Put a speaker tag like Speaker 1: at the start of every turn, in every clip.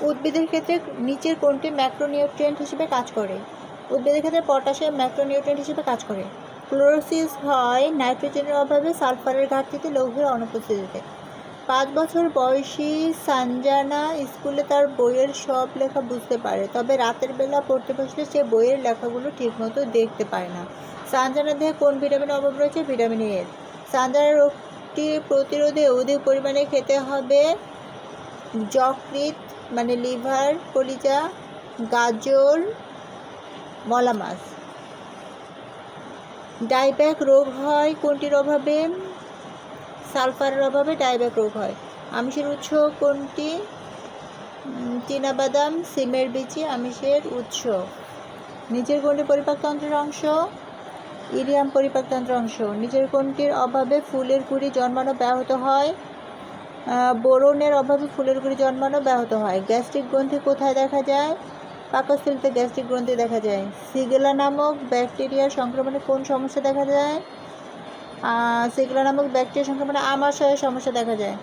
Speaker 1: উদ্ভিদের ক্ষেত্রে নিচের কোনটি ম্যাক্রোনিউট্রিয়েন্ট হিসেবে কাজ করে? উদ্ভিদের ক্ষেত্রে পটাশিয়াম ম্যাক্রোনিউট্রিয়েন্ট হিসেবে কাজ করে। ক্লোরোসিস হয় নাইট্রোজেনের অভাবে, সালফারের ঘাটতিতে, লৌহের অনুপস্থিতিতে। 5 বছর বয়সী সানজানা স্কুলে তার বইয়ের সব লেখা বুঝতে পারে, তবে রাতের বেলা পড়তে বসলে সে বইয়ের লেখাগুলো ঠিকমতো দেখতে পায় না। সানজানার দেহে কোন ভিটামিনের অভাব রয়েছে? Vitamin A. সানজানার রোগটি প্রতিরোধে অধিক পরিমাণে খেতে হবে যকৃৎ মানে লিভার, কলিজা, গাজর, মলা মাছ। ডাইব্যাক রোগ হয় কোনটির অভাবে? সালফারের অভাবে ডাইব্যাক রোগ হয়। আমিষের উৎস কোনটি? চীনাবাদাম, সিমের বিচি আমিষের উৎস। নিচের কোনটি পরিপাকতন্ত্রের অংশ? ইলিয়াম পরিপাকতন্ত্রের অংশ। নিচের কোনটির অভাবে ফুলের কুঁড়ি জন্মানো ব্যাহত হয়? বোরনের অভাবে ফুলের কুঁড়ি জন্মানো ব্যাহত হয়। গ্যাস্ট্রিক গ্রন্থি কোথায় দেখা যায়? পাকস্থলীতে গ্যাস্ট্রিক গ্রন্থি দেখা যায়। সিগেলা নামক ব্যাকটেরিয়ার সংক্রমণে কোন সমস্যা দেখা যায়? সিগেলা নামক ব্যাকটেরিয়া সংক্রমণে আমাশয়ের সমস্যা দেখা যায়।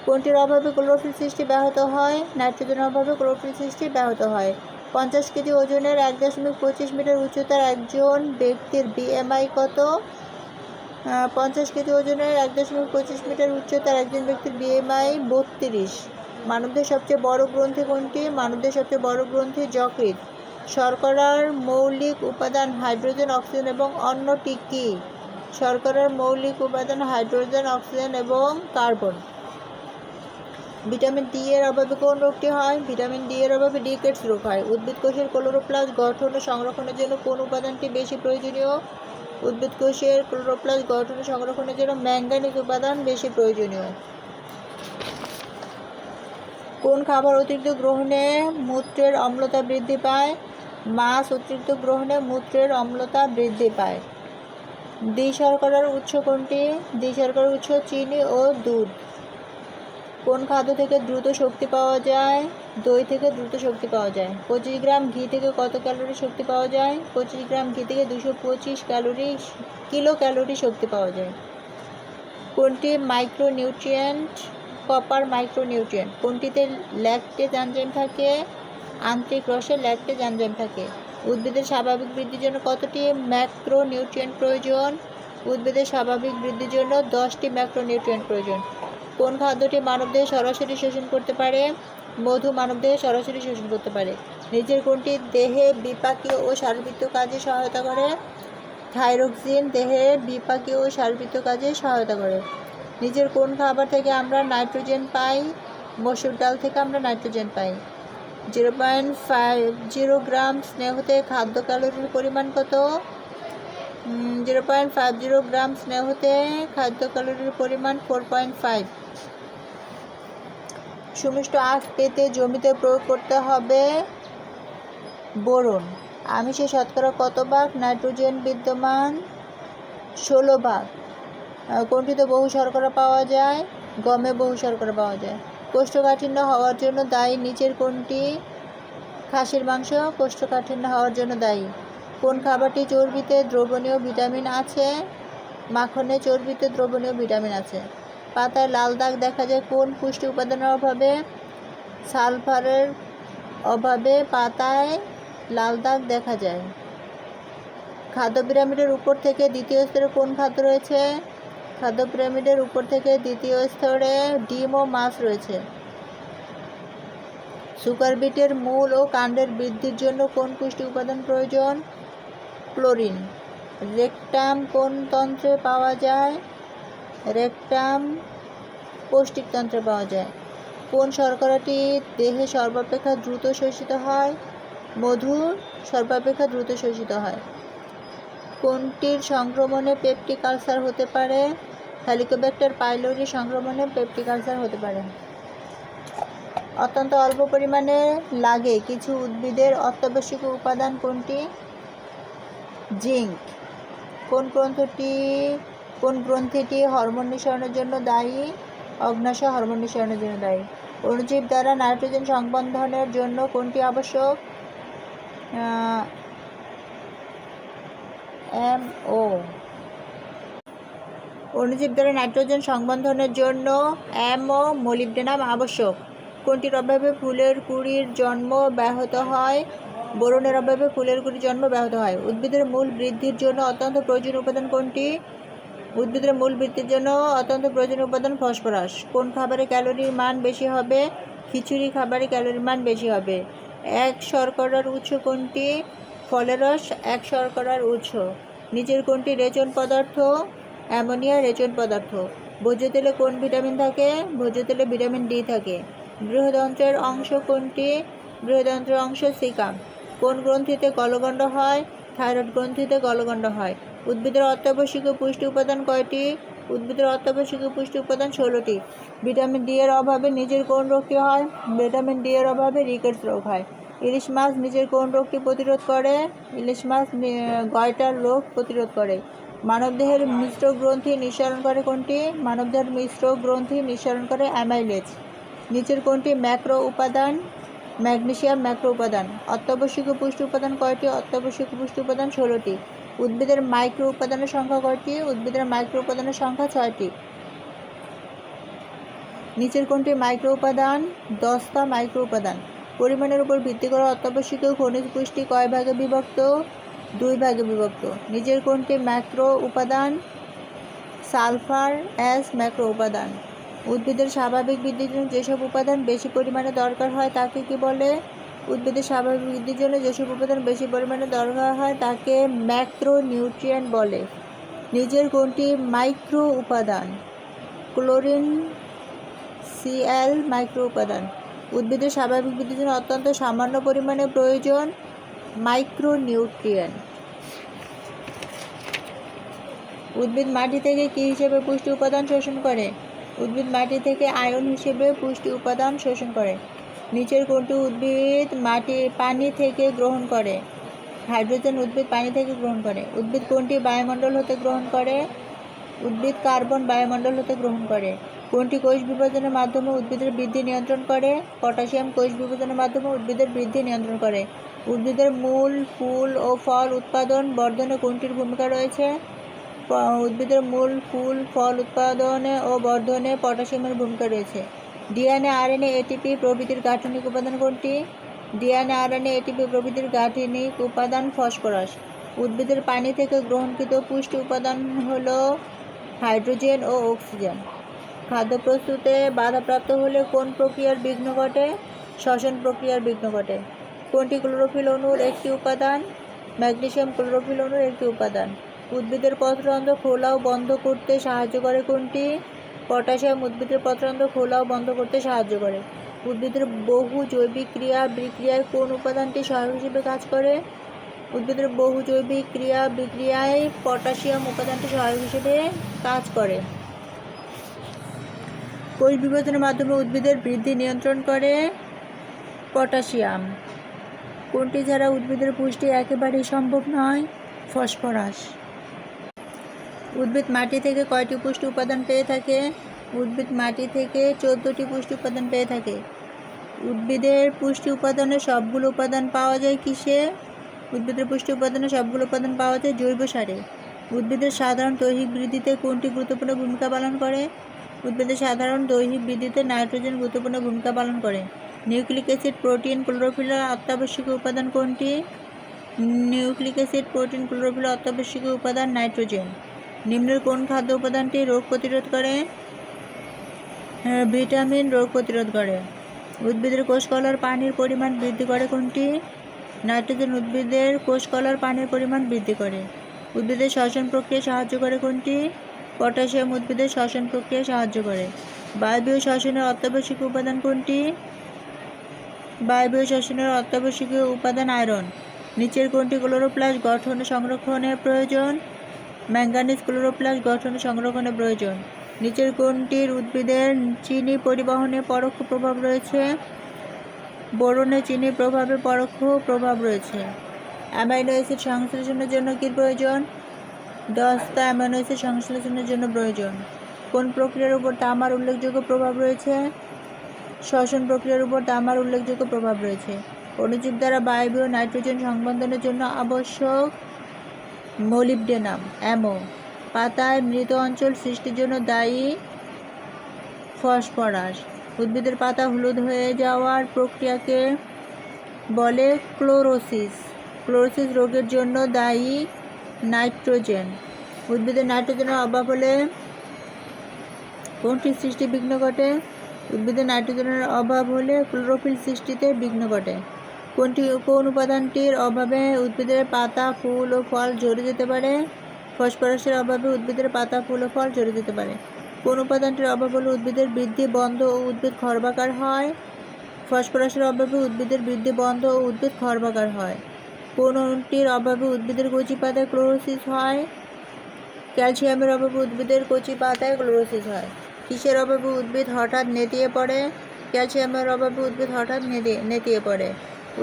Speaker 1: কোনটির অভাবে ক্লোরোফিল সৃষ্টি ব্যাহত হয়? নাইট্রোজেনের অভাবে ক্লোরোফিল সৃষ্টি ব্যাহত হয়। 50 কেজি ওজনের 1.25 মিটার উচ্চতার একজন ব্যক্তির বিএমআই কত? 50 কেজি ওজনের 1.25 মিটার উচ্চতার একজন ব্যক্তির বিএমআই 32। মানবদেহের সবচেয়ে বড় গ্রন্থি কোনটি? মানবদেহের সবচেয়ে বড় গ্রন্থি যকৃৎ। শর্করার মৌলিক উপাদান হাইড্রোজেন, অক্সিজেন এবং অন্যটি কি? শর্করার মৌলিক উপাদান হাইড্রোজেন, অক্সিজেন এবং কার্বন। ভিটামিন ডি এর অভাবে কোন রোগটি হয়? ভিটামিন ডি এর অভাবে রিকেটস রোগ হয়। উদ্ভিদ কোষের ক্লোরোপ্লাস্ট গঠন ও সংরক্ষণের জন্য কোন উপাদানটি বেশি প্রয়োজনীয়? উদ্ভিদ কোষের ক্লোরোপ্লাস্ট গঠন ও সংরক্ষণের জন্য ম্যাঙ্গানিজ উপাদান বেশি প্রয়োজনীয়। কোন খাবার অতিরিক্ত গ্রহণে মূত্রের অম্লতা বৃদ্ধি পায়? মাছ অতিরিক্ত গ্রহণে মূত্রের অম্লতা বৃদ্ধি পায়। দ্বি-শর্করার উৎস কোনটি? দ্বি-শর্করার উৎস চিনি ও দুধ। কোন খাদ্য থেকে দ্রুত শক্তি পাওয়া যায়? দই থেকে দ্রুত শক্তি পাওয়া যায়। 25 গ্রাম ঘি থেকে কত ক্যালোরি শক্তি পাওয়া যায়? 25 গ্রাম ঘি থেকে 225 কিলো ক্যালোরি শক্তি পাওয়া যায়। কোনটি মাইক্রোনিউট্রিয়েন্ট? Copper micronutrient. কোনটিতে ল্যাকটেজ এনজাইম থাকে? আন্ত্রিক রসে ল্যাকটেজ এনজাইম থাকে। উদ্ভিদের স্বাভাবিক বৃদ্ধির জন্য কতটি ম্যাক্রোনিউট্রিয়েন্ট প্রয়োজন? উদ্ভিদের স্বাভাবিক বৃদ্ধির জন্য 10টি ম্যাক্রোনিউট্রিয়েন্ট প্রয়োজন। কোন খাদ্যটি মানবদেহে সরাসরি শোষণ করতে পারে? মধু মানবদেহে সরাসরি শোষণ করতে পারে। নিচের কোনটি দেহে বিপাকীয় ও সারবৃত্তীয় কাজে সহায়তা করে? থাইরক্সিন দেহে বিপাকীয় ও সারবৃত্তীয় কাজে সহায়তা করে। নিচের কোন খাবার থেকে আমরা নাইট্রোজেন পাই? মসুর ডাল থেকে আমরা নাইট্রোজেন পাই। 0.50 গ্রাম স্নেহতে খাদ্য ক্যালোরির পরিমাণ কত? 0.50 গ্রাম স্নেহতে খাদ্য ক্যালোরির পরিমাণ 4.5। সুমিষ্ট আঁশ পেতে জমিতে প্রয়োগ করতে হবে বোরন। আমিষে শতকরা কত ভাগ নাইট্রোজেন বিদ্যমান? 16 ভাগ। কোনটিতে বহু শর্করা পাওয়া যায়? গমে বহু শর্করা পাওয়া যায়। কোষ্ঠকাঠিন্য হওয়ার জন্য দায়ী নিচের কোনটি? খাসির মাংস কোষ্ঠকাঠিন্য হওয়ার জন্য দায়ী। কোন খাবারটি চর্বিতে দ্রবণীয় ভিটামিন আছে? মাখনে চর্বিতে দ্রবণীয় ভিটামিন আছে। পাতায় লাল দাগ দেখা যায় কোন পুষ্টি উপাদানের অভাবে? সালফারের অভাবে পাতায় লাল দাগ দেখা যায়। খাদ্য পিরামিডের উপর থেকে দ্বিতীয় স্তরে কোন খাদ্য রয়েছে? খাদ্য পিরামিডের উপর থেকে দ্বিতীয় স্তরে ডিম ও মাছ রয়েছে। সুগার বিটের মূল ও কাণ্ডের বৃদ্ধির জন্য কোন পুষ্টি উপাদান প্রয়োজন? ক্লোরিন। রেকটাম কোন তন্ত্রে পাওয়া যায়? রেকটাম পৌষ্টিকতন্ত্রে পাওয়া যায়। কোন শর্করাটি দেহে সর্বাপেক্ষা দ্রুত শোষিত হয়? মধু সর্বাপেক্ষা দ্রুত শোষিত হয়। কোনটির সংক্রমণে পেপটিক আলসার হতে পারে? হেলিকোব্যাক্টার পাইলোরি সংক্রমণে পেপটিক আলসার হতে পারে। অত্যন্ত অল্প পরিমাণে লাগে কিছু উদ্ভিদের অত্যাবশ্যকীয় উপাদান কোনটি? জিঙ্ক। কোন গ্রন্থিটি হরমোন নিঃসরণের জন্য দায়ী? অগ্ন্যাশয় হরমোন নিঃসরণের জন্য দায়ী। অণুজীব দ্বারা নাইট্রোজেন সংবন্ধনের জন্য কোনটি আবশ্যক? MO। অণুজীব দ্বারা নাইট্রোজেন সংবন্ধনের জন্য MO মোলিবডেনাম আবশ্যক। কোনটির অভাবে ফুলের কুঁড়ির জন্ম ব্যাহত হয়? বোরনের অভাবে ফুলের কুঁড়ির জন্ম ব্যাহত হয়। উদ্ভিদের মূল বৃদ্ধির জন্য অত্যন্ত প্রয়োজনীয় উপাদান কোনটি? উদ্ভিদের মূল বৃদ্ধির জন্য অত্যন্ত প্রয়োজনীয় উপাদান ফসফরাস। কোন খাবারে ক্যালোরির মান বেশি হবে? খিচুড়ি খাবারে ক্যালোরির মান বেশি হবে। এক শর্করার উৎস কোনটি? ফলের রস এক শর্করার উৎস। নিচের কোনটি রেচন পদার্থ? অ্যামোনিয়া রেচন পদার্থ। ভোজ্য তেলে কোন ভিটামিন থাকে? ভোজ্য তেলে ভিটামিন ডি থাকে। বৃহদন্ত্রের অংশ কোনটি? বৃহদন্ত্রের অংশ সিকাম। কোন গ্রন্থিতে গলগণ্ড হয়? থাইরয়েড গ্রন্থিতে গলগণ্ড হয়। উদ্ভিদের অত্যাবশ্যকীয় পুষ্টি উপাদান কয়টি? উদ্ভিদের অত্যাবশ্যকীয় পুষ্টি উপাদান 16টি। ভিটামিন ডি এর অভাবে নিজের কোন রোগটি হয়? ভিটামিন ডি এর অভাবে রিকেটস রোগ হয়। ইলিশ মাছ নিজের কোন রোগটি প্রতিরোধ করে? ইলিশ মাছ গয়টার রোগ প্রতিরোধ করে। মানবদেহের মিশ্র গ্রন্থি নিঃসরণ করে কোনটি? মানবদেহের মিশ্র গ্রন্থি নিঃসরণ করে অ্যামাইলেজ। নিচের কোনটি ম্যাক্রো উপাদান? ম্যাগনেসিয়াম ম্যাক্রো উপাদান। অত্যাবশ্যকীয় পুষ্টি উপাদান কয়টি? অত্যাবশ্যকীয় পুষ্টি উপাদান 16টি। উদ্ভিদের মাইক্রো উপাদানের সংখ্যা কয়টি? উদ্ভিদের মাইক্রো উপাদানের সংখ্যা 6টি। নিচের কোনটি মাইক্রো উপাদান? 10টা মাইক্রো উপাদান। পরিমাণের উপর ভিত্তি করে অত্যাবশ্যকীয় খনিজ পুষ্টি কয় ভাগে বিভক্ত? 2 ভাগে বিভক্ত। নিচের কোনটি ম্যাক্রো উপাদান? সালফার এস ম্যাক্রো উপাদান। উদ্ভিদের স্বাভাবিক বৃদ্ধির জন্য যেসব উপাদান বেশি পরিমাণে দরকার হয় তাকে কি বলে? উদ্ভিদের স্বাভাবিক বৃদ্ধির জন্য যেসব উপাদান বেশি পরিমাণে দরকার হয় তাকে ম্যাক্রো নিউট্রিয়েন্ট বলে। নিচের কোনটি মাইক্রো উপাদান? ক্লোরিন সিএল মাইক্রো উপাদান। উদ্ভিদের স্বাভাবিক বৃদ্ধির জন্য অত্যন্ত সামান্য পরিমাণে প্রয়োজন মাইক্রো নিউট্রিয়েন্ট। উদ্ভিদ মাটি থেকে কি হিসেবে পুষ্টি উপাদান শোষণ করে? উদ্ভিদ মাটি থেকে আয়ন হিসেবে পুষ্টি উপাদান শোষণ করে। নিচের কোনটি উদ্ভিদ পানি থেকে গ্রহণ করে? হাইড্রোজেন উদ্ভিদ পানি থেকে গ্রহণ করে। উদ্ভিদ কোনটি বায়ুমণ্ডল হতে গ্রহণ করে? উদ্ভিদ কার্বন বায়ুমণ্ডল হতে গ্রহণ করে। কোনটি কোষ বিভাজনের মাধ্যমে উদ্ভিদের বৃদ্ধি নিয়ন্ত্রণ করে? পটাশিয়াম কোষ বিভাজনের মাধ্যমে উদ্ভিদের বৃদ্ধি নিয়ন্ত্রণ করে। উদ্ভিদের মূল ফুল ও ফল উৎপাদন বর্ধনে কোনটির ভূমিকা রয়েছে? উদ্ভিদের মূল ফুল ফল উৎপাদনে ও বর্ধনে পটাশিয়ামের ভূমিকা রয়েছে। ডিএনএ আরএনএ এটিপি প্রভৃতির গাঠনিক উপাদান কোনটি? ডিএনএ আরএনএ এটিপি প্রভৃতির গাঠনিক উপাদান ফসফরাস। উদ্ভিদের পানি থেকে গ্রহণকৃত পুষ্টি উপাদান হল হাইড্রোজেন ও অক্সিজেন। খাদ্য প্রস্তুতে বাধাপ্রাপ্ত হলে কোন প্রক্রিয়ার বিঘ্ন ঘটে? শ্বসন প্রক্রিয়ার বিঘ্ন ঘটে। কোনটি ক্লোরোফিল অণুর একটি উপাদান? ম্যাগনেসিয়াম ক্লোরোফিল অণুর একটি উপাদান। উদ্ভিদের পত্ররন্ধ্র খোলা ও বন্ধ করতে সাহায্য করে কোনটি? পটাশিয়াম উদ্ভিদের পত্ররন্ধ্র খোলা ও বন্ধ করতে সাহায্য করে। উদ্ভিদের বহু জৈবিক ক্রিয়া বিক্রিয়ায় কোন উপাদানটি সহায়ক হিসেবে কাজ করে? উদ্ভিদের বহু জৈবিক ক্রিয়া বিক্রিয়ায় পটাশিয়াম উপাদানটি সহায়ক হিসেবে কাজ করে। কোষ বিভাজনের মাধ্যমে উদ্ভিদের বৃদ্ধি নিয়ন্ত্রণ করে পটাশিয়াম। কোনটি ছাড়া উদ্ভিদের পুষ্টি একেবারেই সম্ভব নয়? ফসফরাস। উদ্ভিদ মাটি থেকে কয়টি পুষ্টি উপাদান পেয়ে থাকে? উদ্ভিদ মাটি থেকে 14টি পুষ্টি উপাদান পেয়ে থাকে। উদ্ভিদের পুষ্টি উপাদানের সবগুলো উপাদান পাওয়া যায় কিসে? উদ্ভিদের পুষ্টি উপাদানের সবগুলো উপাদান পাওয়া যায় জৈব সারে। উদ্ভিদের সাধারণ দৈহিক বৃদ্ধিতে কোনটি গুরুত্বপূর্ণ ভূমিকা পালন করে? উদ্ভিদের সাধারণ দৈহিক বৃদ্ধিতে নাইট্রোজেন গুরুত্বপূর্ণ ভূমিকা পালন করে। নিউক্লিক অ্যাসিড প্রোটিন ক্লোরোফিলের অত্যাবশ্যকীয় উপাদান কোনটি? নিউক্লিক অ্যাসিড প্রোটিন ক্লোরোফিলের অত্যাবশ্যকীয় উপাদান নাইট্রোজেন। নিম্নের কোন খাদ্য উপাদানটি রোগ প্রতিরোধ করে? ভিটামিন রোগ প্রতিরোধ করে। উদ্ভিদের কোষকলার পানির পরিমাণ বৃদ্ধি করে কোনটি? নাইট্রোজেন উদ্ভিদের কোষকলার পানির পরিমাণ বৃদ্ধি করে। উদ্ভিদের শ্বসন প্রক্রিয়া সাহায্য করে কোনটি? পটাশিয়াম উদ্ভিদের শ্বসন প্রক্রিয়া সাহায্য করে। বায়বীয় শ্বসনের অত্যাবশ্যকীয় উপাদান কোনটি? বায়বীয় শ্বসনের অত্যাবশ্যকীয় উপাদান আয়রন। নিচের কোনটি ক্লোরোপ্লাস্ট গঠন ও সংরক্ষণের প্রয়োজন? ম্যাঙ্গানিজ ক্লোরোপ্লাস্ট গঠন ও সংরক্ষণের প্রয়োজন। নিচের কোনটির উদ্ভিদের চিনি পরিবহনে পরোক্ষ প্রভাব রয়েছে? বোরনে চিনি প্রভাবে পরোক্ষ প্রভাব রয়েছে। অ্যামাইনো অ্যাসিড সংশ্লেষণের জন্য কি প্রয়োজন? 10টা অ্যামাইনো অ্যাসিড সংশ্লেষণের জন্য প্রয়োজন। কোন প্রক্রিয়ার উপর তামার উল্লেখযোগ্য প্রভাব রয়েছে? শ্বসন প্রক্রিয়ার উপর তামার উল্লেখযোগ্য প্রভাব রয়েছে। অণুজীব দ্বারা বায়বীয় নাইট্রোজেন সংবন্ধনের জন্য আবশ্যক মোলিবডেনাম অ্যামো। পাতায় মৃত অঞ্চল সৃষ্টির জন্য দায়ী ফসফরাস। উদ্ভিদের পাতা হলুদ হয়ে যাওয়ার প্রক্রিয়াকে বলে ক্লোরোসিস। ক্লোরোসিস রোগের জন্য দায়ী নাইট্রোজেন। উদ্ভিদের নাইট্রোজেনের অভাব হলে কোনটির সৃষ্টি বিঘ্ন ঘটে? উদ্ভিদের নাইট্রোজেনের অভাব হলে ক্লোরোফিল সৃষ্টিতে বিঘ্ন ঘটে। কোন উপাদানটির অভাবে উদ্ভিদের পাতা, ফুল ও ফল ঝরে যেতে পারে? ফসফরাসের অভাবে উদ্ভিদের পাতা, ফুল ও ফল ঝরে যেতে পারে। কোন উপাদানটির অভাব হলে উদ্ভিদের বৃদ্ধি বন্ধ ও উদ্ভিদ খর্বাকার হয়? ফসফরাসের অভাবে উদ্ভিদের বৃদ্ধি বন্ধ ও উদ্ভিদ খর্বাকার হয়। কোনটির অভাবে উদ্ভিদের কচি পাতায় ক্লোরোসিস হয়? ক্যালসিয়ামের অভাবে উদ্ভিদের কচি পাতায় ক্লোরোসিস হয়। কিসের অভাবে উদ্ভিদ হঠাৎ নেতিয়ে পড়ে? ক্যালসিয়ামের অভাবে উদ্ভিদ হঠাৎ নেতিয়ে পড়ে।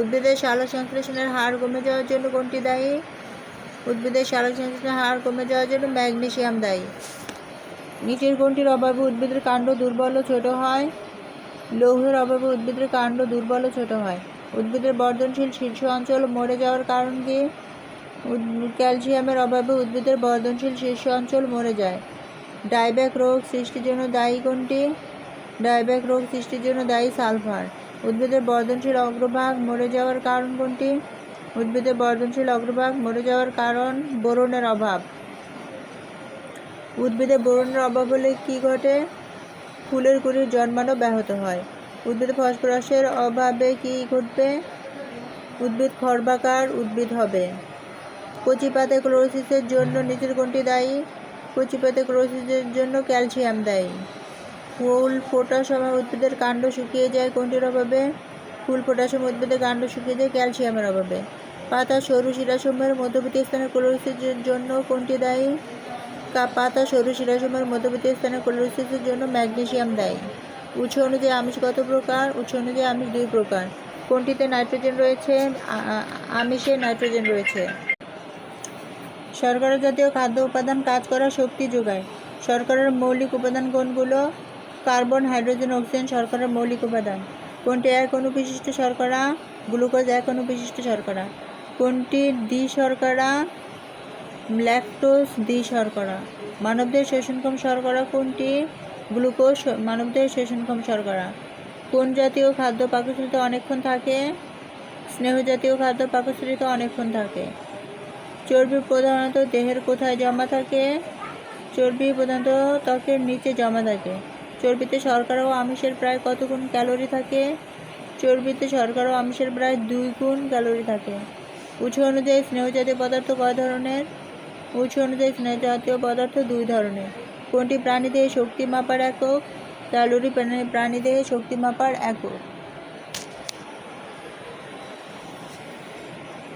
Speaker 1: উদ্ভিদের সালোক সংশ্লেষণের হার কমে যাওয়ার জন্য কোনটি দায়ী? উদ্ভিদের সালোক সংশ্লেষণের হার কমে যাওয়ার জন্য ম্যাগনেসিয়াম দায়ী। নিচের কোনটির অভাবে উদ্ভিদের কাণ্ড দুর্বল ও ছোট হয়? লৌহের অভাবে উদ্ভিদের কাণ্ড দুর্বল ও ছোট হয়। উদ্ভিদের বর্ধনশীল শীর্ষ অঞ্চল মরে যাওয়ার কারণ কি? ক্যালসিয়ামের অভাবে উদ্ভিদের বর্ধনশীল শীর্ষ অঞ্চল মরে যায়। ডাইব্যাক রোগ সৃষ্টির জন্য দায়ী কোনটি? ডাইব্যাক রোগ সৃষ্টির জন্য দায়ী সালফার। উদ্ভিদের বর্ধনশীল অগ্রভাগ মরে যাওয়ার কারণ কোনটি? উদ্ভিদের বর্ধনশীল অগ্রভাগ মরে যাওয়ার কারণ বোরনের অভাব। উদ্ভিদে বোরনের অভাব হলে কি ঘটে? ফুলের কুঁড়ির জন্মানো ব্যাহত হয়। উদ্ভিদে ফসফরাসের অভাবে কি ঘটবে? উদ্ভিদ খর্বাকার উদ্ভিদ হবে। কচি পাতায় ক্লোরোসিসের জন্য নিচের কোনটি দায়ী? কচি পাতায় ক্লোরোসিসের জন্য ক্যালসিয়াম দায়ী। ফুল ফোটার সময় উদ্ভিদের কাণ্ড শুকিয়ে যায় কোনটির অভাবে? ফুল ফোটার সময় উদ্ভিদের কাণ্ড শুকিয়ে যায় ক্যালসিয়ামের অভাবে। পাতা সরু শিরাসমূহের মধ্যবর্তী স্থানে ক্লোরোসিসের জন্য কোনটি দায়ী? পাতা সরু শিরাসমূহের মধ্যবর্তী স্থানে ক্লোরোসিসের জন্য ম্যাগনেসিয়াম দায়ী। উৎস অনুযায়ী আমিষ কত প্রকার? উৎস অনুযায়ী আমিষ 2 প্রকার। কোনটিতে নাইট্রোজেন রয়েছে? আমিষে নাইট্রোজেন রয়েছে। শর্করা জাতীয় খাদ্য উপাদান কাজ করার শক্তি যোগায়। শর্করার মৌলিক উপাদান কোনগুলো? কার্বন, হাইড্রোজেন, অক্সিজেন শর্করার মৌলিক উপাদান। কোনটি এক অণু বিশিষ্ট শর্করা? গ্লুকোজ এক অণু বিশিষ্ট শর্করা। কোনটি দ্বিশর্করা? ল্যাকটোজ দ্বিশর্করা। মানবদেহের শোষণক্ষম শর্করা কোনটি? গ্লুকোজ মানবদেহের শোষণক্ষম শর্করা। কোন জাতীয় খাদ্য পাকস্থলীতে অনেকক্ষণ থাকে? স্নেহ জাতীয় খাদ্য পাকস্থলীতে অনেকক্ষণ থাকে। চর্বি প্রধানত দেহের কোথায় জমা থাকে? চর্বি প্রধানত ত্বকের নিচে জমা থাকে। চর্বিতে শর্করা ও আমিষের প্রায় কত গুণ ক্যালোরি থাকে? চর্বিতে শর্করা ও আমিষের প্রায় 2 গুণ ক্যালোরি থাকে। উৎস অনুযায়ী স্নেহ জাতীয় পদার্থ কয় ধরনের? উৎস অনুযায়ী স্নেহ জাতীয় পদার্থ 2 ধরনের। কোনটি প্রাণীদেহে শক্তি মাপার একক? ক্যালোরি প্রাণীদেহে শক্তি মাপার একক।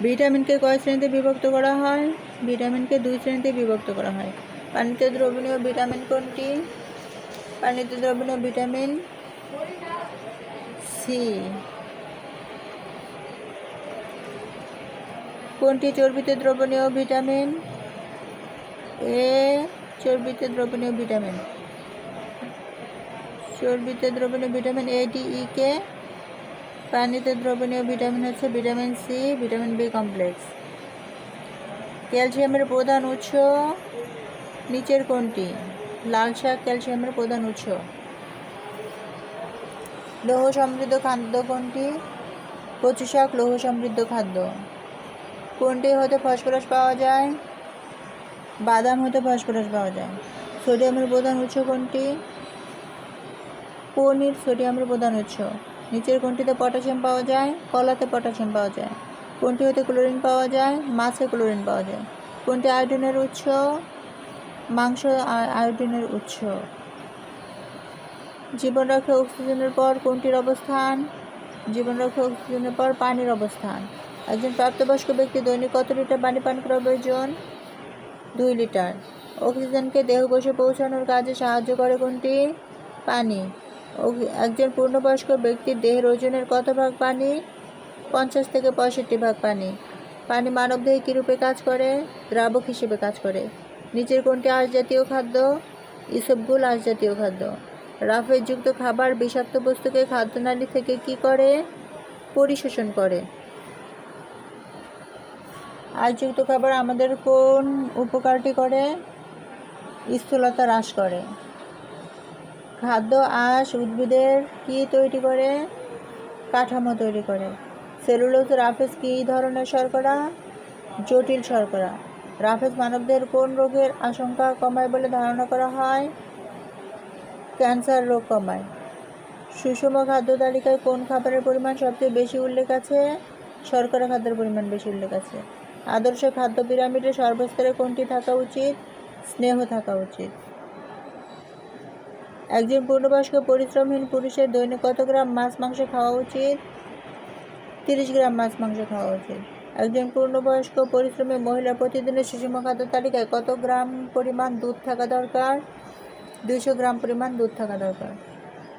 Speaker 1: ভিটামিনকে কয় শ্রেণীতে বিভক্ত করা হয়? ভিটামিনকে 2 শ্রেণীতে বিভক্ত করা হয়। পানিতে দ্রবণীয় ভিটামিন কোনটি? পানিতে দ্রবণীয় ভিটামিন সি। কোনটি চর্বিতে দ্রবণীয় ভিটামিন? এ চর্বিতে দ্রবণীয় ভিটামিন। চর্বিতে দ্রবণীয় ভিটামিন এ, ডি, ই, কে। পানিতে দ্রবণীয় ভিটামিন হচ্ছে vitamin C, vitamin B complex. ক্যালসিয়ামের প্রধান উৎস নিচের কোনটি? লাল শাক ক্যালসিয়ামের প্রধান উৎস। লৌহ সমৃদ্ধ খাদ্য কোনটি? কচু শাক লৌহ সমৃদ্ধ খাদ্য। কোনটি হতে ফসফরাস পাওয়া যায়? বাদাম হতে ফসফরাস পাওয়া যায়। সোডিয়ামের প্রধান উৎস কোনটি? পনির সোডিয়ামের প্রধান উৎস। নিচের কোনটিতে পটাশিয়াম পাওয়া যায়? কলাতে পটাশিয়াম পাওয়া যায়। কোনটি হতে ক্লোরিন পাওয়া যায়? মাছে ক্লোরিন পাওয়া যায়। কোনটি আয়োডিনের উৎস? মাংস আয়োডিনের উৎস। জীবনরক্ষা অক্সিজেনের পর কোনটির অবস্থান? জীবনরক্ষা অক্সিজেনের পর পানির অবস্থান। একজন প্রাপ্তবয়স্ক ব্যক্তি দৈনিক কত লিটার পানি পান করা প্রয়োজন? 2 লিটার। অক্সিজেনকে দেহকোষে পৌঁছানোর কাজে সাহায্য করে কোনটি? পানি। একজন পূর্ণবয়স্ক ব্যক্তির দেহের ওজনের কত ভাগ পানি? 50 থেকে 65 ভাগ পানি। পানি মানবদেহে কীরূপে কাজ করে? দ্রাবক হিসেবে কাজ করে। নিচের কোনটি আঁশ জাতীয় খাদ্য? ইসবগুল আঁশ জাতীয় খাদ্য। রাফেজযুক্ত খাবার বিষাক্ত বস্তুকে খাদ্যনালী থেকে কি করে? পরিশোষণ করে। আঁশযুক্ত খাবার আমাদের কোন উপকারটি করে? স্থূলতা হ্রাস করে। খাদ্য আঁশ উদ্ভিদের কি তৈরি করে? কাঠামো তৈরি করে। সেলুলোজ রাফেজ কী ধরনের শর্করা? জটিল শর্করা। রাফেজ মানবদের কোন রোগের আশঙ্কা কমায় বলে ধারণা করা হয়? ক্যান্সার রোগ কমায়। সুষম খাদ্য তালিকায় কোন খাবারের পরিমাণ সবচেয়ে বেশি উল্লেখ আছে? শর্করা খাদ্যের পরিমাণ বেশি উল্লেখ আছে। আদর্শ খাদ্য পিরামিডের সর্বস্তরে কোনটি থাকা উচিত? স্নেহ থাকা উচিত। একজন পূর্ণবয়স্ক পরিশ্রমহীন পুরুষের দৈনিক কত গ্রাম মাছ মাংস খাওয়া উচিত? 30 গ্রাম মাছ মাংস খাওয়া উচিত। একজন পূর্ণবয়স্ক পরিশ্রমী মহিলার প্রতিদিনের সুষম খাদ্য তালিকায় কত গ্রাম পরিমাণ দুধ থাকা দরকার? 200 গ্রাম পরিমাণ দুধ থাকা দরকার।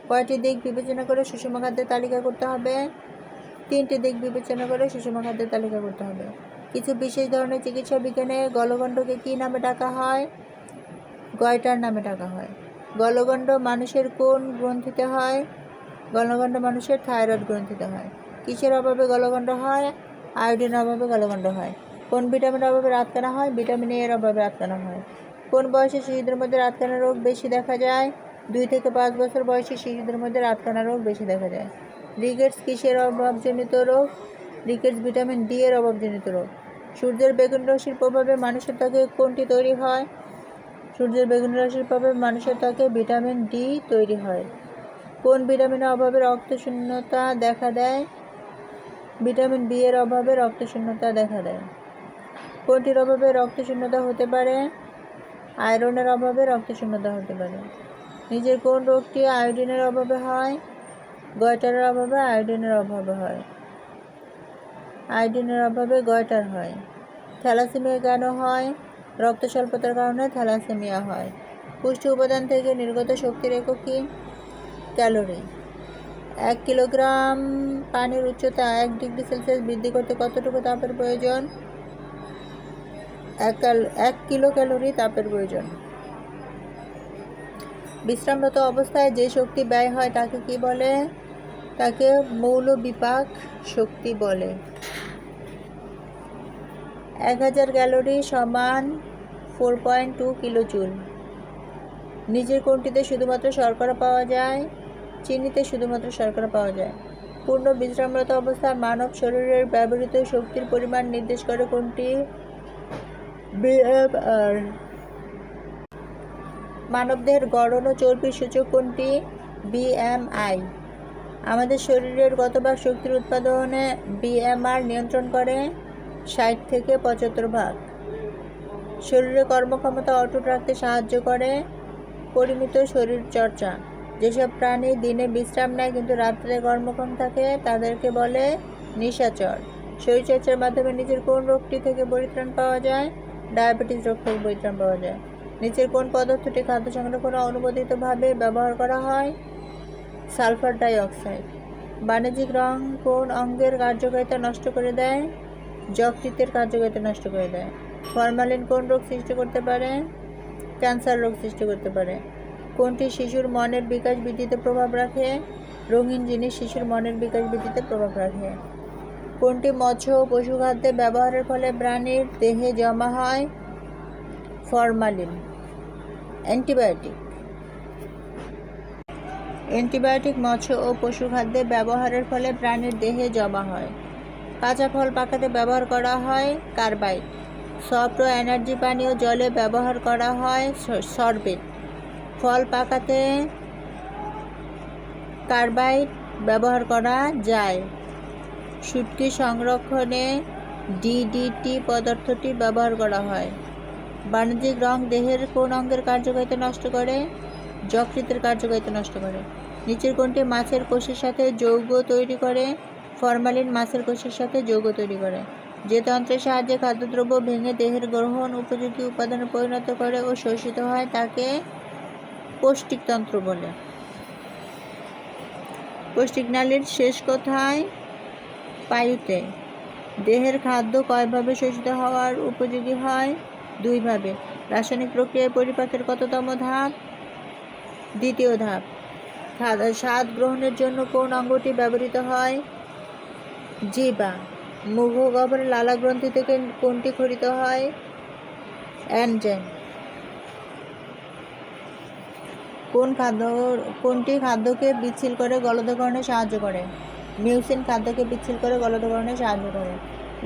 Speaker 1: কয়টি দিক বিবেচনা করে সুষম খাদ্যের তালিকা করতে হবে? 3টি দিক বিবেচনা করে সুষম খাদ্যের তালিকা করতে হবে। কিছু বিশেষ ধরনের চিকিৎসা বিজ্ঞানে গলগণ্ডকে কী নামে ডাকা হয়? গয়টার নামে ডাকা হয়। গলগণ্ড মানুষের কোন গ্রন্থিতে হয়? গলগণ্ড মানুষের থাইরয়েড গ্রন্থিতে হয়। কিসের অভাবে গলগণ্ড হয়? আয়োডিনের অভাবে গলগণ্ড হয়। কোন ভিটামিনের অভাবে রাতকানা হয়? ভিটামিন এ এর অভাবে রাতকানা হয়। কোন বয়সে শিশুদের মধ্যে রাতকানা রোগ বেশি দেখা যায়? 2 থেকে 5 বছর বয়সী শিশুদের মধ্যে রাতকানা রোগ বেশি দেখা যায়। রিকেটস কিসের অভাবজনিত রোগ? রিকেটস ভিটামিন ডি এর অভাবজনিত রোগ। সূর্যের বেগুনি রশ্মির প্রভাবে মানুষের ত্বকে কোনটি তৈরি হয়? সূর্যের বেগুনি রশ্মির প্রভাবে মানুষের ত্বকে ভিটামিন ডি তৈরি হয়। কোন ভিটামিনের অভাবে রক্তশূন্যতা দেখা দেয়? ভিটামিন বি এর অভাবে রক্তশূন্যতা দেখা দেয়। কোনটির অভাবে রক্তশূন্যতা হতে পারে? আয়রনের অভাবে রক্তশূন্যতা হতে পারে। নিজের কোন রোগটি আয়োডিনের অভাবে হয়? গয়টারের অভাবে আয়োডিনের অভাবে হয়। আয়োডিনের অভাবে গয়টার হয়। থ্যালাসেমিয়া কেন হয়? রক্ত স্বল্পতার কারণে থ্যালাসেমিয়া হয়। পুষ্টি উপাদান থেকে নির্গত শক্তির একক কি? ক্যালোরি। 1 কিলোগ্রাম পানির উচ্চতা 1 ডিগ্রি সেলসিয়াস বৃদ্ধি করতে কতটুকু তাপের প্রয়োজন? 1 কিলো ক্যালোরি তাপের প্রয়োজন। বিশ্রামরত অবস্থায় যে শক্তি ব্যয় হয় তাকে কি বলে? তাকে মৌল বিপাক শক্তি বলে। 1000 ক্যালোরি সমান 4.2 কিলো জুল। নিজের কোনটিতে শুধুমাত্র শর্করা পাওয়া যায়? চিনিতে শুধুমাত্র শর্করা পাওয়া যায়। পূর্ণ বিশ্রামরত অবস্থায় মানব শরীরের ব্যবহৃত শক্তির পরিমাণ নির্দেশ করে কোনটি? বিএমআর। মানবদেহের গড়ন ও চর্বির সূচক কোনটি? বিএমআই। আমাদের শরীরের কত ভাগ শক্তির উৎপাদনে বিএমআর নিয়ন্ত্রণ করে? 60 থেকে 75 ভাগ। শরীরের কর্মক্ষমতা অটুট রাখতে সাহায্য করে পরিমিত শরীর চর্চা। যেসব প্রাণী দিনে বিশ্রাম নেয় কিন্তু রাত্রে কর্মক্ষম থাকে তাদেরকে বলে নিশাচর। শরীরচর্চার মাধ্যমে নিজের কোন রোগটি থেকে পরিত্রাণ পাওয়া যায়? ডায়াবেটিস রোগ থেকে পরিত্রাণ পাওয়া যায়। নিচের কোন পদার্থটি খাদ্য সংরক্ষণে অনুমোদিতভাবে ব্যবহার করা হয়? Sulphur die oxide. বাণিজ্যিক রং কোন অঙ্গের কার্যকারিতা নষ্ট করে দেয়? যকৃতের কার্যকারিতা নষ্ট করে দেয়। ফরমালিন কোন রোগ সৃষ্টি করতে পারে? ক্যান্সার রোগ সৃষ্টি করতে পারে। কোনটি শিশুর মনের বিকাশ বৃদ্ধিতে প্রভাব রাখে? রঙিন জিনিস শিশুর মনের বিকাশ বৃদ্ধিতে প্রভাব রাখে। কোনটি মৎস্য ও পশু খাদ্যে ব্যবহারের ফলে প্রাণীর দেহে জমা হয়? ফরমালিন। অ্যান্টিবায়োটিক। অ্যান্টিবায়োটিক মৎস্য ও পশু খাদ্যে ব্যবহারের ফলে প্রাণীর দেহে জমা হয়। কাঁচা ফল পাকাতে ব্যবহার করা হয় কার্বাইড। সফট ও এনার্জি পানীয় জলে ব্যবহার করা হয় সরবেট। ফল পাকাতে কার্বাইড ব্যবহার করা যায়। শুটকি সংরক্ষণে ডিডিটি পদার্থটি ব্যবহার করা হয়। বাণিজ্যিক রং দেহের কোন অঙ্গের কার্যকারিতা নষ্ট করে? যকৃতের কার্যকারিতা নষ্ট করে। নিচের কোনটি মাছের কোষের সাথে যৌগ তৈরি করে? ফরমালিন মাছের কোষের সাথে যৌগ তৈরি করে। যে তন্ত্রের সাহায্যে খাদ্যদ্রব্য ভেঙে দেহের গ্রহণ উপযোগী উপাদানে পরিণত করে ও শোষিত হয় তাকে পৌষ্টিকতন্ত্র বলে। পৌষ্টিক নালীর শেষ কোথায়? পায়ুতে। দেহের খাদ্য কয়ভাবে শোষিত হওয়ার উপযোগী হয়? 2 ভাবে। রাসায়নিক প্রক্রিয়ায় পরিপাকের কততম ধাপ? 2য় ধাপ। স্বাদ গ্রহণের জন্য কোন অঙ্গটি ব্যবহৃত হয়? জিহ্বা। মুখ ও গহ্বরের লালা গ্রন্থি থেকে কোনটি ক্ষরিত হয়? এনজাইম। কোনটি খাদ্যকে পিচ্ছিল করে গলদকরণে সাহায্য করে? মিউসিন খাদ্যকে পিচ্ছিল করে গলদকরণে সাহায্য করে।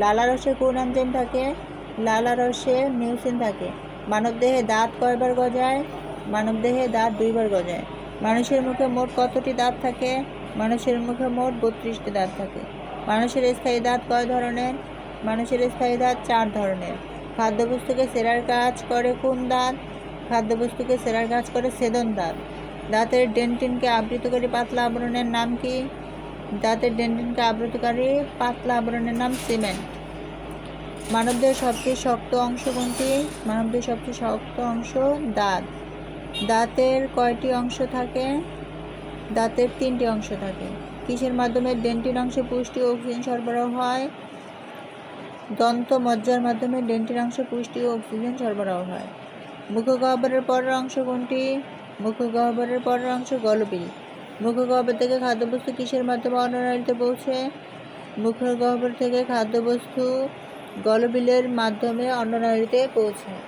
Speaker 1: লালারসে কোন এনজাইম থাকে? লালারসে মিউসিন থাকে। মানবদেহে দাঁত কয়বার গজায়? মানবদেহে দাঁত 2 বার গজায়। মানুষের মুখে মোট কতটি দাঁত থাকে? মানুষের মুখে মোট 32টি দাঁত থাকে। মানুষের স্থায়ী দাঁত কয় ধরনের? মানুষের স্থায়ী দাঁত 4 ধরনের। খাদ্যবস্তুকে সেরার কাজ করে কোন দাঁত? খাদ্যবস্তুকে সেরার কাজ করে ছেদন দাঁত। দাঁতের ডেন্টিনকে আবৃতকারী পাতলা আবরণের নাম কি? দাঁতের ডেন্টিনকে আবৃতকারী পাতলা আবরণের নাম সিমেন্ট। মানবদেহের সবচেয়ে শক্ত অংশ কোনটি? মানবদেহের সবচেয়ে শক্ত অংশ দাঁত। দাঁতের কয়টি অংশ থাকে? দাঁতের 3টি অংশ থাকে। কিসের মাধ্যমে ডেন্টিন অংশে পুষ্টি ও অক্সিজেন সরবরাহ হয়? দন্তমজ্জার মাধ্যমে ডেন্টিন অংশে পুষ্টি ও অক্সিজেন সরবরাহ হয়। মুখগহ্বরের পরের অংশ কোনটি? মুখগহ্বরের পরের অংশ গলবিল। মুখগহ্বর থেকে খাদ্যবস্তু কিসের মাধ্যমে অন্ননালীতে পৌঁছে? মুখগহ্বর থেকে খাদ্যবস্তু গলবিলের মাধ্যমে অন্ননালীতে পৌঁছায়।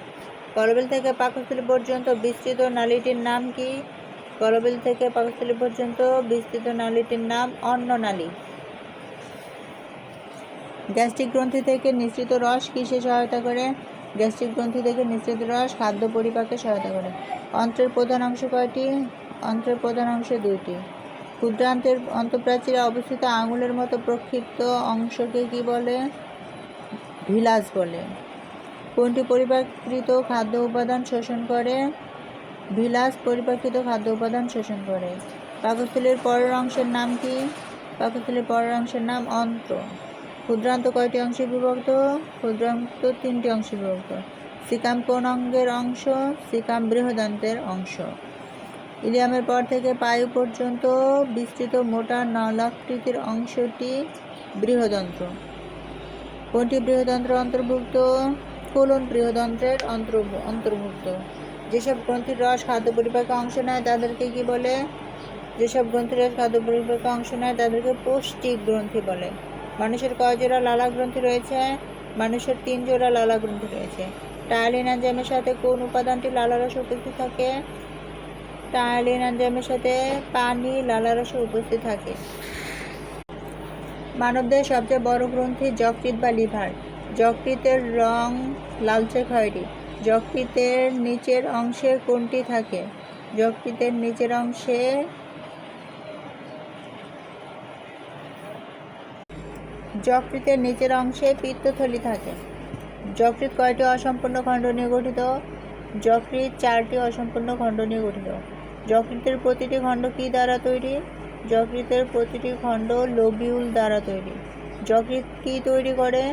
Speaker 1: গলবিল থেকে পাকস্থলী পর্যন্ত বিস্তৃত নালীটির নাম কি? গলবিল থেকে পাকস্থলী পর্যন্ত বিস্তৃত নালীটির নাম অন্ননালী। গ্যাস্ট্রিক গ্রন্থি থেকে নিঃসৃত রস কিসে সহায়তা করে? গ্যাস্ট্রিক গ্রন্থি থেকে নিঃসৃত রস খাদ্য পরিপাকে সহায়তা করে। অন্ত্রের প্রধান অংশ কয়টি? অন্ত্রের প্রধান অংশ 2টি। ক্ষুদ্রান্তের অন্তঃপ্রাচীরে অবস্থিত আঙুলের মতো প্রক্ষিপ্ত অংশকে কি বলে? ভিলাস বলে। কোনটি পরিপাকৃত খাদ্য উপাদান শোষণ করে? ভিলাস পরিপাকৃত খাদ্য উপাদান শোষণ করে। পাকস্থলীর পরের অংশের নাম কি? পাকস্থলীর পরের অংশের নাম অন্ত্র। ক্ষুদ্রান্ত কয়টি অংশে বিভক্ত? ক্ষুদ্রান্ত 3টি অংশে বিভক্ত। সিকাম কোন অঙ্গের অংশ? সিকাম বৃহদান্ত্রের অংশ। ইলিয়ামের পর থেকে পায়ু পর্যন্ত বিস্তৃত মোটা নলাকৃতির অংশটি বৃহদন্ত্র। কোনটি বৃহদন্ত্র অন্তর্ভুক্ত? কোলন বৃহদন্ত্রের অন্তর্ভুক্ত। যেসব গ্রন্থির রস খাদ্য পরিপাকে অংশ নেয় তাদেরকে কি বলে? যেসব গ্রন্থির রস খাদ্য পরিপাকে অংশ নেয় তাদেরকে পৌষ্টিক গ্রন্থি বলে। মানুষের কয় জোড়া লালা গ্রন্থি রয়েছে? মানুষের 3 জোড়া লালা গ্রন্থি রয়েছে। টায়ালিন এনজাইমের সাথে কোন উপাদানটি লালারসে উপস্থিত থাকে? টায়ালিন এনজাইমের সাথে পানি লালারসে উপস্থিত থাকে। মানবদেহের সবচেয়ে বড় গ্রন্থি যকৃৎ বা লিভার। যকৃতের রং লালচে খয়েরি। যকৃতের নিচের অংশে কোনটি থাকে? যকৃতের নিচের অংশে যকৃতের নিচের অংশে পিত্তথলি থাকে। যকৃৎ কয়টি অসম্পূর্ণ খণ্ড নিয়ে গঠিত? যকৃৎ 4টি অসম্পূর্ণ খণ্ড নিয়ে গঠিত। যকৃতের প্রতিটি খণ্ড কি দ্বারা তৈরি? যকৃতের প্রতিটি খণ্ড লোবিউল দ্বারা তৈরি। যকৃৎ কি তৈরি করে?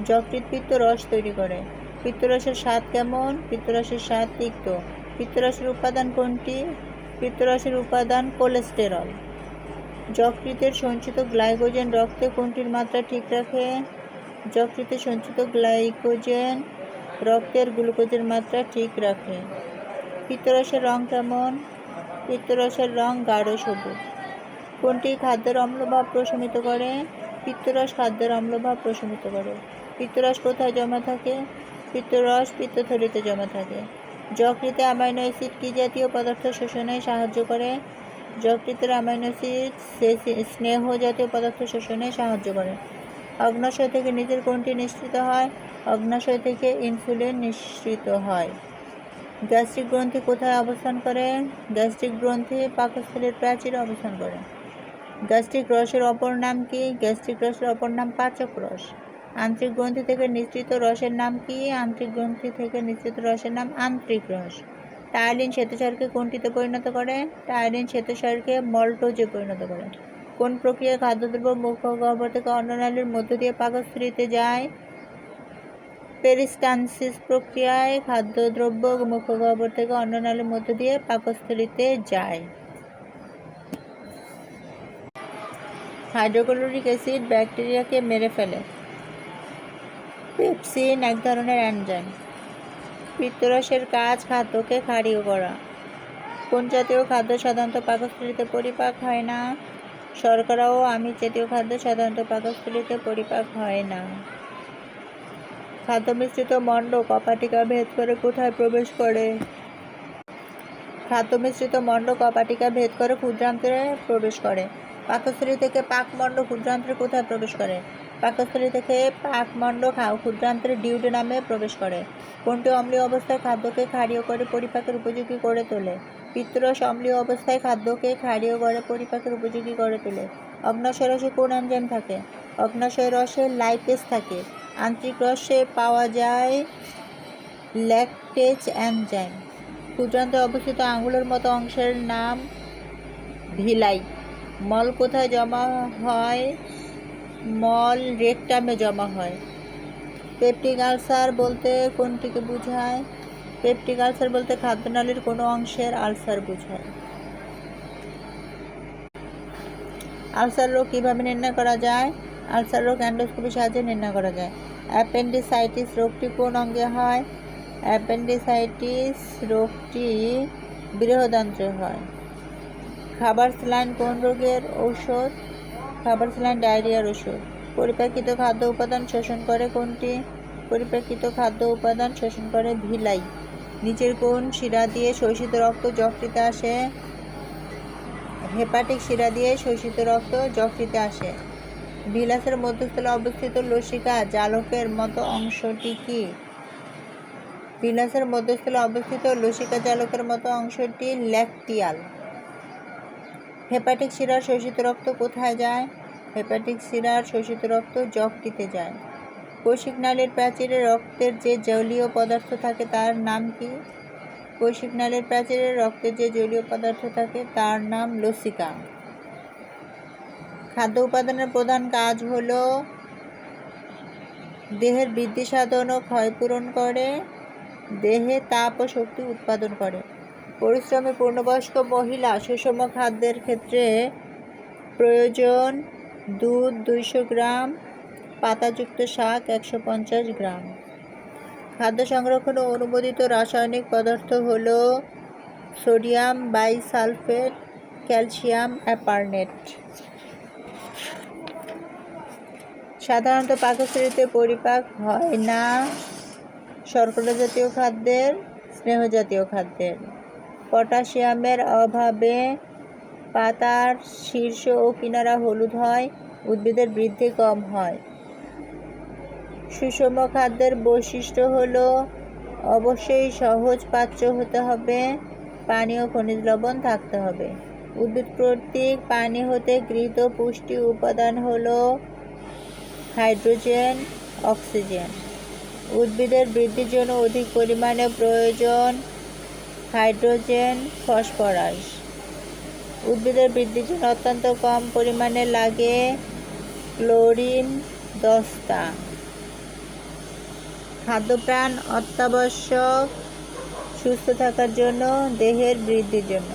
Speaker 1: যকৃৎ পিত্তরস তৈরি করে। পিত্তরসের স্বাদ কেমন? পিত্তরসের স্বাদ তিক্ত। পিত্তরসের উপাদান কোনটি? পিত্তরসের উপাদান কোলেস্টেরল। যকৃতের সঞ্চিত গ্লাইকোজেন রক্তে কোনটির মাত্রা ঠিক রাখে? যকৃতে সঞ্চিত গ্লাইকোজেন রক্তের গ্লুকোজের মাত্রা ঠিক রাখে। পিত্তরসের রং কেমন? পিত্তরসের রং গাঢ় সবুজ। কোনটি খাদ্যের অম্লভাব প্রশমিত করে? পিত্তরস খাদ্যের অম্লভাব প্রশমিত করে। পিত্তরস কোথায় জমা থাকে? পিত্তরস পিত্তথলিতে জমা থাকে। যকৃতে অ্যামাইনো অ্যাসিড কি জাতীয় পদার্থ শোষণে সাহায্য করে? যকৃতের অ্যামাইনো অ্যাসিড স্নেহ জাতীয় পদার্থ শোষণে সাহায্য করে। অগ্নাশয় থেকে নিচের কোনটি নিঃসৃত হয়? অগ্নাশয় থেকে ইনসুলিন নিঃসৃত হয়। গ্যাস্ট্রিক গ্রন্থি কোথায় অবস্থান করে? গ্যাস্ট্রিক গ্রন্থি পাকস্থলীর প্রাচীরে অবস্থান করে। গ্যাস্ট্রিক রসের অপর নাম কি? গ্যাস্ট্রিক রসের অপর নাম পাচক রস। আন্ত্রিক গ্রন্থি থেকে নিঃসৃত রসের নাম কি? আন্ত্রিক গ্রন্থি থেকে নিঃসৃত রসের নাম আন্ত্রিক রস। টায়ালিন শ্বেতসারকে কোনটিতে পরিণত করে? টায়ালিন শ্বেতসারকে মল্টোজে পরিণত করে। কোন প্রক্রিয়ায় খাদ্যদ্রব্য মুখগহ্বর থেকে অন্ননালীর মধ্য দিয়ে পাকস্থলীতে যায়? পেরিস্টালসিস প্রক্রিয়ায় খাদ্যদ্রব্য মুখগহ্বর থেকে অন্ননালীর মধ্য দিয়ে পাকস্থলীতে যায়। হাইড্রোক্লোরিক অ্যাসিড ব্যাকটেরিয়াকে মেরে ফেলে। পেপসিন এক ধরনের এনজাইম। পিত্তরসের কাজ খাদ্যকে ক্ষারীয় করা। কোন জাতীয় খাদ্য সাধারণত পাকস্থলীতে পরিপাক হয় না? শর্করা ও আমিষ জাতীয় খাদ্য সাধারণত পাকস্থলীতে পরিপাক হয় না। খাদ্য মিশ্রিত মণ্ড কপাটিকা ভেদ করে কোথায় প্রবেশ করে? খাদ্য মিশ্রিত মণ্ড কপাটিকা ভেদ করে ক্ষুদ্রান্ত্রে প্রবেশ করে। পাকস্থলী থেকে পাকমণ্ড ক্ষুদ্রান্ত্রে কোথায় প্রবেশ করে? পাকস্থলী থেকে পাকমণ্ড ক্ষুদ্রান্ত্রে ডিউডেনামে প্রবেশ করে। কোনটি অম্লীয় অবস্থায় খাদ্যকে ক্ষারীয় করে পরিপাকের উপযোগী করে তোলে? পিত্তরস অম্লীয় অবস্থায় খাদ্যকে ক্ষারীয় করে পরিপাকের উপযোগী করে তোলে। অগ্ন্যাশয় রসে কোন এনজাইম থাকে? অগ্ন্যাশয় রসে লাইপেজ থাকে। আন্ত্রিক রসে পাওয়া যায় ল্যাকটেজ এনজাইম। ক্ষুদ্রান্তে অবস্থিত আঙুলের মতো অংশের নাম ভিলাই। মল কোথায় জমা হয়? মল রেকটামে জমা হয়। পেপটিক আলসার বলতে কোনটিকে বোঝায়? পেপটিক আলসার বলতে খাদ্যনালীর কোনো অংশের আলসার বোঝায়। আলসার রোগ কীভাবে নির্ণয় করা যায়? আলসার রোগ এন্ডোস্কোপির সাহায্যে নির্ণয় করা যায়। অ্যাপেন্ডিসাইটিস রোগটি কোন অঙ্গে হয়? অ্যাপেন্ডিসাইটিস রোগটি বৃহদান্ত্রে হয়। খাবার স্যালাইন কোন রোগের ঔষধ? খাবার স্যালাইন ডায়রিয়ার ওষুধ। পরিপাকিত খাদ্য উপাদান শোষণ করে কোনটি? পরিপাকিত খাদ্য উপাদান শোষণ করে ভিলাই। নিচের কোন শিরা দিয়ে শোষিত রক্ত যকৃতে আসে? হেপাটিক শিরা দিয়ে শোষিত রক্ত যকৃতে আসে। ভিলাসের মধ্যস্থলে অবস্থিত লসিকা জালকের মতো অংশটি কি? ভিলাসের মধ্যস্থলে অবস্থিত লসিকা জালকের মতো অংশটি ল্যাকটিয়াল। হেপাটিক শিরার শোষিত রক্ত কোথায় যায়? হেপাটিক শিরার শোষিত রক্ত যকৃতে যায়। কৈশিক নালীর প্রাচীরে রক্তের যে জলীয় পদার্থ থাকে তার নাম কি? কৈশিক নালীর প্রাচীরে রক্তের যে জলীয় পদার্থ থাকে তার নাম লসিকা। খাদ্য উপাদানের প্রধান কাজ হল দেহের বৃদ্ধি সাধন ও ক্ষয়পূরণ করে, দেহে তাপ ও শক্তি উৎপাদন করে। পরিশ্রমী পূর্ণবয়স্ক মহিলা সুষম খাদ্যের ক্ষেত্রে প্রয়োজন দুধ 200 গ্রাম, পাতাযুক্ত শাক 150 গ্রাম। খাদ্য সংরক্ষণ ও অনুমোদিত রাসায়নিক পদার্থ হল সোডিয়াম বাইসালফেট, ক্যালসিয়াম অ্যাপারনেট। সাধারণত পাকস্থলীতে পরিপাক হয় না শর্করা জাতীয় খাদ্যের, স্নেহ জাতীয় খাদ্যের। পটাশিয়ামের অভাবে পাতার শীর্ষ ও কিনারা হলুদ হয়, উদ্ভিদের বৃদ্ধি কম হয়। সুষম খাদ্যের বৈশিষ্ট্য হল অবশ্যই সহজ পাচ্য হতে হবে, পানি ও খনিজ লবণ থাকতে হবে। উদ্ভিদ কর্তৃক পানি হতে গৃহীত পুষ্টি উপাদান হল হাইড্রোজেন, অক্সিজেন। উদ্ভিদের বৃদ্ধির জন্য অধিক পরিমাণে প্রয়োজন হাইড্রোজেন, ফসফরাস। উদ্ভিদের বৃদ্ধির জন্য অত্যন্ত কম পরিমাণে লাগে ক্লোরিন, দস্তা। খাদ্যপ্রাণ অত্যাবশ্যক সুস্থ থাকার জন্য, দেহের বৃদ্ধির জন্য।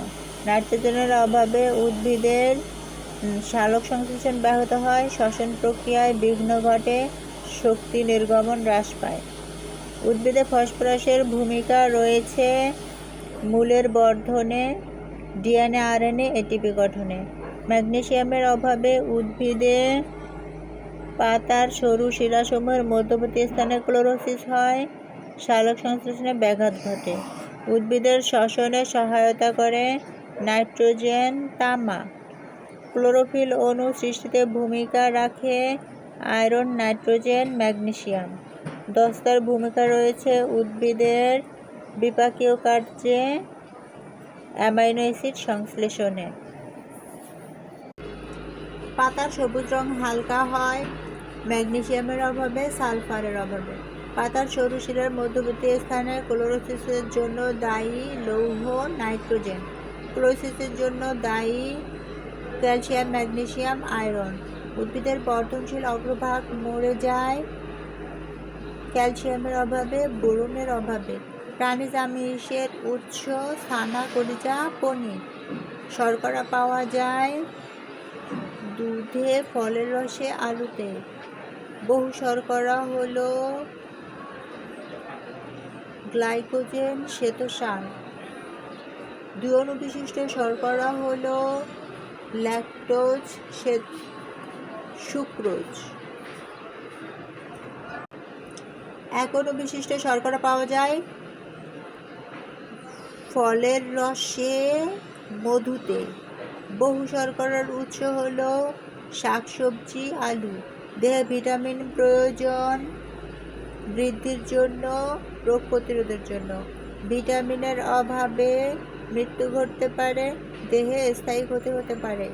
Speaker 1: নাইট্রোজেনের অভাবে উদ্ভিদের সালোক সংশ্লেষণ ব্যাহত হয়, শ্বসন প্রক্রিয়ায় বিঘ্ন ঘটে, শক্তি নির্গমন হ্রাস পায়। উদ্ভিদে ফসফরাসের ভূমিকা রয়েছে মূলের বর্ধনে, ডিএনএ, আরএনএ, এটিপি গঠনে। ম্যাগনেসিয়ামের অভাবে উদ্ভিদে পাতার সরু শিরাসমূহের মধ্যবর্তী স্থানে ক্লোরোসিস হয়, সালোক সংশ্লেষণে ব্যাঘাত ঘটে। উদ্ভিদের শ্বসনে সহায়তা করে নাইট্রোজেন, তামা। ক্লোরোফিল অণু সৃষ্টিতে ভূমিকা রাখে আয়রন, নাইট্রোজেন, ম্যাগনেসিয়াম। দস্তার ভূমিকা রয়েছে উদ্ভিদের বিপাকীয় কার্যে, অ্যামাইনো অ্যাসিড সংশ্লেষণে। পাতার সবুজ রং হালকা হয় ম্যাগনেসিয়ামের অভাবে, সালফারের অভাবে। পাতার সরু শিরার মধ্যবর্তী স্থানে ক্লোরোসিসের জন্য দায়ী লৌহ নাইট্রোজেন। ক্লোরোসিসের জন্য দায়ী ক্যালসিয়াম, ম্যাগনেসিয়াম, আয়রন। উদ্ভিদের বর্ধনশীল অগ্রভাগ মরে যায় ক্যালসিয়ামের অভাবে, বোরনের অভাবে। প্রাণীজ আমিষের উৎস ছানা, কলিজা, পনির। শর্করা পাওয়া যায় দুধে, ফলের রসে, আলুতে। বহু শর্করা হল গ্লাইকোজেন, শ্বেতসার। দুই অণু বিশিষ্ট শর্করা হল ল্যাকটোজ, সুক্রোজ। এক অণু বিশিষ্ট শর্করা পাওয়া যায় ফলের রসে, মধুতে। বহু শর্করার উৎস হলো শাকসবজি, আলু। দেহে ভিটামিন প্রয়োজন বৃদ্ধির জন্য, রোগ প্রতিরোধের জন্য। ভিটামিনের অভাবে মৃত্যু ঘটতে পারে, দেহে স্থায়ী ক্ষতি হতে পারে।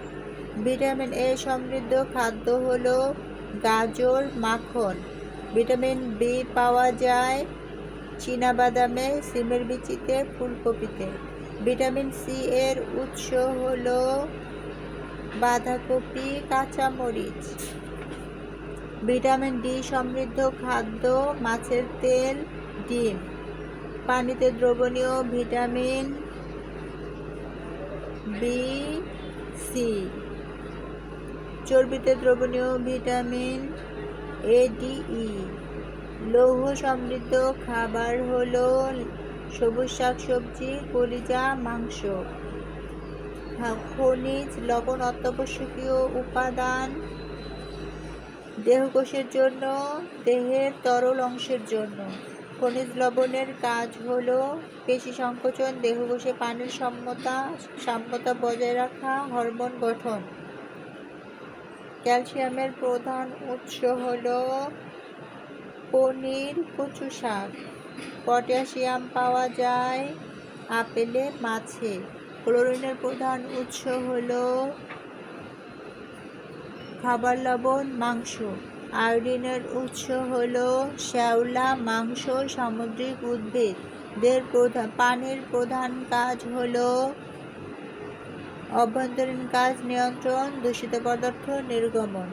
Speaker 1: ভিটামিন এ সমৃদ্ধ খাদ্য হলো গাজর, মাখন। ভিটামিন বি পাওয়া যায় চীনাবাদামে, সিমের বিচিতে, ফুলকপিতে। ভিটামিন সি এর উৎস হলো বাঁধাকপি, কাঁচামরিচ। ভিটামিন ডি সমৃদ্ধ খাদ্য মাছের তেল, ডিম। পানিতে দ্রবণীয় ভিটামিন বি, সি। চর্বিতে দ্রবণীয় ভিটামিন এ, ডি, ই। লৌহ সমৃদ্ধ খাবার হলো সবুজ শাকসবজি, কলিজা, মাংস। খনিজ লবণ অত্যাবশ্যকীয় উপাদান দেহকোষের জন্য, দেহের তরল অংশের জন্য। খনিজ লবণের কাজ হলো পেশি সংকোচন, দেহকোষে পানির সাম্যতা বজায় রাখা, হরমোন গঠন। ক্যালসিয়ামের প্রধান উৎস হলো পনির, কচু শাক। পটাশিয়াম পাওয়া যায় আপেলে, মাছে। ক্লোরিনের প্রধান উৎস হলো খাবার লবণ, মাংস। আয়োডিনের উৎস হলো শ্যাওলা, মাংস, সামুদ্রিক উদ্ভিদ। পানির প্রধান কাজ হলো অভ্যন্তরীণ কাজ, নিয়ন্ত্রণ, দূষিত পদার্থ নির্গমন।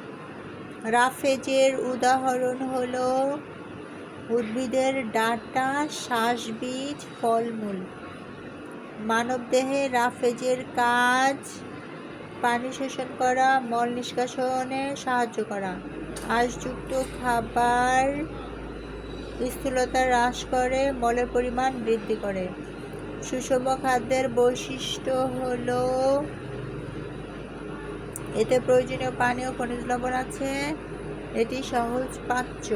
Speaker 1: রাফেজের উদাহরণ হলো উদ্ভিদের ডাঁটা, শ্বাসবীজ, ফলমূল। মানবদেহে রাফেজের কাজ পানি শোষণ করা, মল নিষ্কাশনে সাহায্য করা। আঁশযুক্ত খাবার স্থূলতা হ্রাস করে, মলের পরিমাণ বৃদ্ধি করে। সুষম খাদ্যের বৈশিষ্ট্য হলো এতে প্রয়োজনীয় পানি ও খনিজ লবণ আছে, এটি সহজ পাচ্য।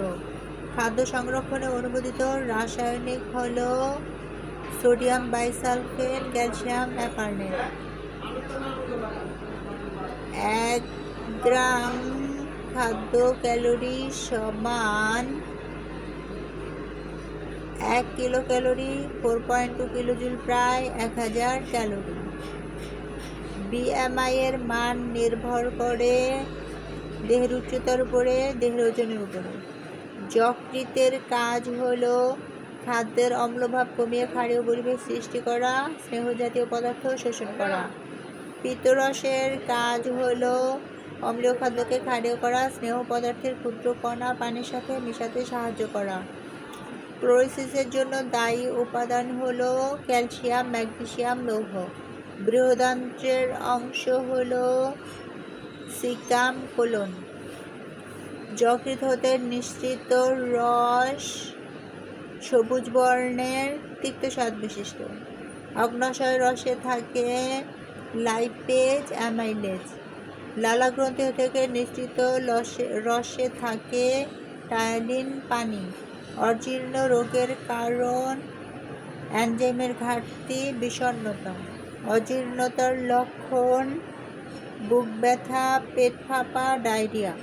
Speaker 1: খাদ্য সংরক্ষণে অনুমোদিত রাসায়নিক হলো সোডিয়াম বাইসালফেট, ক্যালসিয়াম অ্যাপারনেট। 1 গ্রাম খাদ্য ক্যালোরি সমান 1 কিলো ক্যালোরি, 4.2 কিলোজুল, প্রায় 1000 ক্যালোরি। বিএমআই এর মান নির্ভর করে দেহের উচ্চতার উপরে, দেহের ওজনের উপরে। যকৃতের কাজ হলো খাদ্যের অম্লভাব কমিয়ে ক্ষারীয় পরিবেশ সৃষ্টি করা, স্নেহজাতীয় পদার্থ শোষণ করা। পিত্তরসের কাজ হলো অম্লীয় খাদ্যকে ক্ষারীয় করা, স্নেহ পদার্থের ক্ষুদ্র কণা পানির সাথে মিশাতে সাহায্য করা। ক্লোরোসিসের জন্য দায়ী উপাদান হলো ক্যালসিয়াম, ম্যাগনেসিয়াম, লৌহ। বৃহদান্ত্রের অংশ হলো সিকাম, কোলন। যকৃৎ হতে নিঃসৃত রস সবুজ বর্ণের, তিক্ত স্বাদ বিশিষ্ট। অগ্ন্যাশয় রসে থাকে লাইপেজ, অ্যামাইলেজ। লালাগ্রন্থি থেকে নিঃসৃত রসে থাকে টায়ালিন, পানি। অজীর্ণ রোগের কারণ এনজাইমের ঘাটতি, বিষণ্ণতা। অজীর্ণতার লক্ষণ বুক ব্যথা, পেট ফাঁপা, ডায়রিয়া।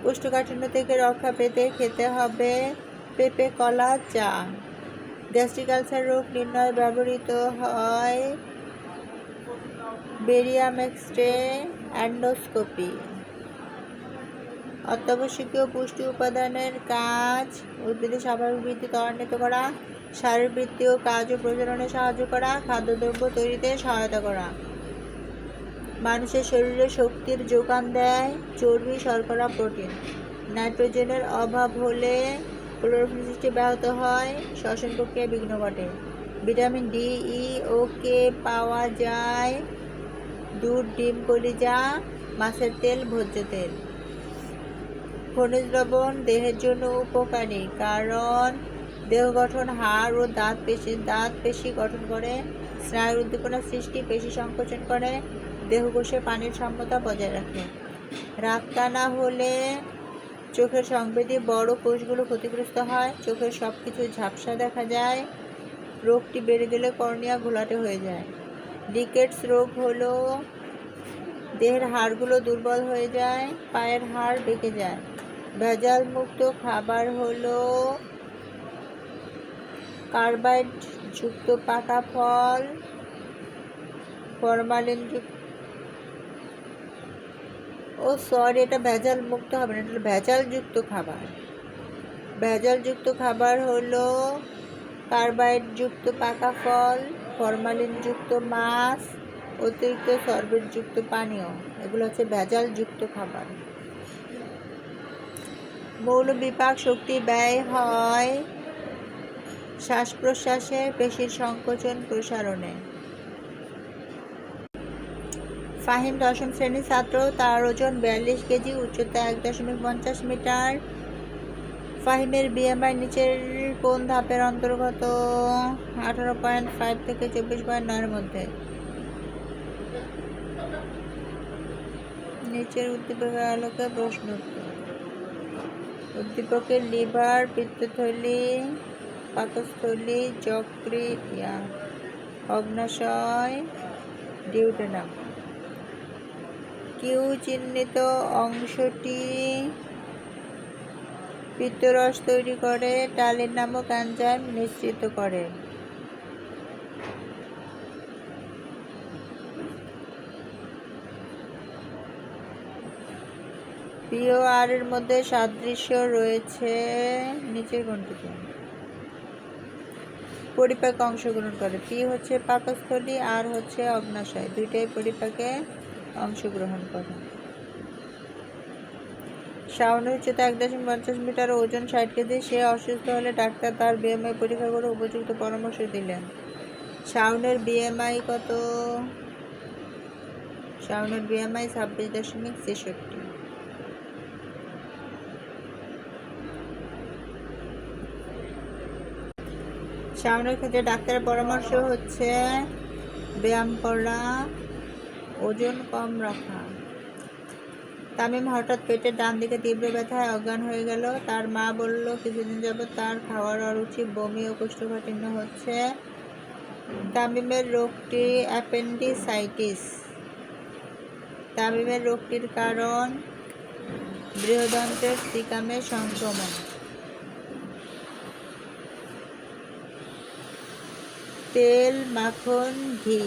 Speaker 1: কোষ্ঠকাঠিন্য থেকে রক্ষা পেতে খেতে হবে পেঁপে, কলা, চা। গ্যাস্ট্রিক আলসার রোগ নির্ণয়ে ব্যবহৃত হয় বেরিয়াম এক্স-রে, এন্ডোস্কোপি। অত্যাবশ্যকীয় পুষ্টি উপাদানের কাজ উদ্ভিদের স্বাভাবিক বৃদ্ধি ত্বরান্বিত করা, শারীরবৃত্তীয় কাজ ও প্রজননে সাহায্য করা, খাদ্যদ্রব্য তৈরিতে সহায়তা করা। মানুষের শরীরে শক্তির যোগান দেয় চর্বি, শর্করা, প্রোটিন। নাইট্রোজেনের অভাব হলে ক্লোরোফিল সৃষ্টি ব্যাহত হয়, শ্বসন প্রক্রিয়ায় বিঘ্ন ঘটে। ভিটামিন ডি, ই ও কে পাওয়া যায় দুধ, ডিম, কলিজা, মাছের তেল, ভোজ্য তেল। খনিজ লবণ দেহের জন্য উপকারী, কারণ দেহ গঠন, হাড় ও দাঁত পেশি গঠন করে, স্নায়ুর উদ্দীপনা সৃষ্টি, পেশি সংকোচন করে, দেহকোষে পানির সাম্যতা বজায় রাখে। রাতকানা হলে চোখের সংবেদী বড় কোষগুলো ক্ষতিগ্রস্ত হয়, চোখের সবকিছু ঝাপসা দেখা যায়, রোগটি বেড়ে গেলে কর্নিয়া ঘোলাটে হয়ে যায়। রিকেটস রোগ হলো দেহের হাড়গুলো দুর্বল হয়ে যায়, পায়ের হাড় বেঁকে যায়। ভেজাল মুক্ত খাবার হলো কার্বাইড যুক্ত পাকা ফল, ফরমালিন যুক্ত এটা ভেজাল মুক্ত হবে না, এটা ভেজাল যুক্ত খাবার। ভেজাল যুক্ত খাবার হলো কার্বাইড যুক্ত পাকা ফল, ফরমালিন যুক্ত মাছ, অতিরিক্ত সরবত যুক্ত পানীয়, এগুলো হচ্ছে ভেজাল যুক্ত খাবার। মৌল বিপাক শক্তি ব্যয় হয় শ্বাস প্রশ্বাসে, পেশির সংকোচন প্রসারণে। ফাহিম 10ম শ্রেণীর ছাত্র, তার ওজন 42 কেজি, উচ্চতা 1.50 মিটার। ফাহিমের বিএমআই নিচের কোন ধাপের অন্তর্গত? 18.5 থেকে 24.9 মধ্যে। নিচের উদ্দীপকের আলোকে প্রশ্ন উত্তর। উদ্দীপকের লিভার, পিত্তথলি, পাকস্থলী, যকৃৎ, অগ্নাশয়, ডিউটেনাম। কিউ চিহ্নিত অংশটি পিত্তরস তৈরি করে, টালিন নামক এনজাইম নিঃসৃত করে। পি ও আর এর মধ্যে সাদৃশ্য রয়েছে নিচের কোনটিতে? পরিপাকে অংশগ্রহণ করে। পি হচ্ছে পাকস্থলী, আর হচ্ছে অগ্নাশয়, দুইটাই পরিপাকে অংশগ্রহণ করে। শাওনের উচ্চতা 1.50 মিটার, ওজন 60 কেজি। সে অসুস্থ হলে ডাক্তার তার বিএমআই পরীক্ষা করে উপযুক্ত পরামর্শ দিলেন। শাওনের বিএমআই কত? শাওনের বিএমআই 26.63। শাওনের ক্ষেত্রে ডাক্তারের পরামর্শ হচ্ছে ব্যায়াম করা, ওজন কম রাখা। তামিম হঠাৎ পেটের ডান দিকে তীব্র ব্যথায় অজ্ঞান হয়ে গেল। তার মা বলল কিছুদিন যাবৎ তার খাওয়ার অরুচি, বমি ও কোষ্ঠকাঠিন্য হচ্ছে। তামিমের রোগটি অ্যাপেন্ডিসাইটিস। তামিমের রোগটির কারণ বৃহদন্ত্রের সিকামের সংক্রমণ। তেল, মাখন, ঘি।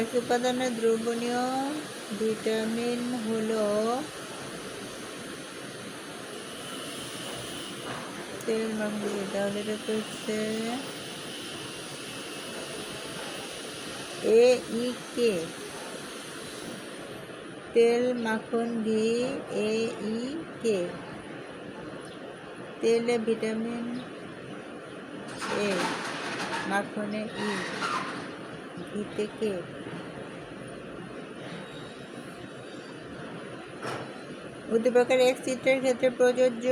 Speaker 1: এক উপাদানের দ্রবণীয় ভিটামিন হলো তেল, মাখন, ঘি। তাহলে এটা হচ্ছে AEK। তেল, মাখন, ঘি, AEK। তেলে ভিটামিন A, মাখনে E, ঘিতে K। উদ্দীপকের এক চিত্রের ক্ষেত্রে প্রযোজ্য।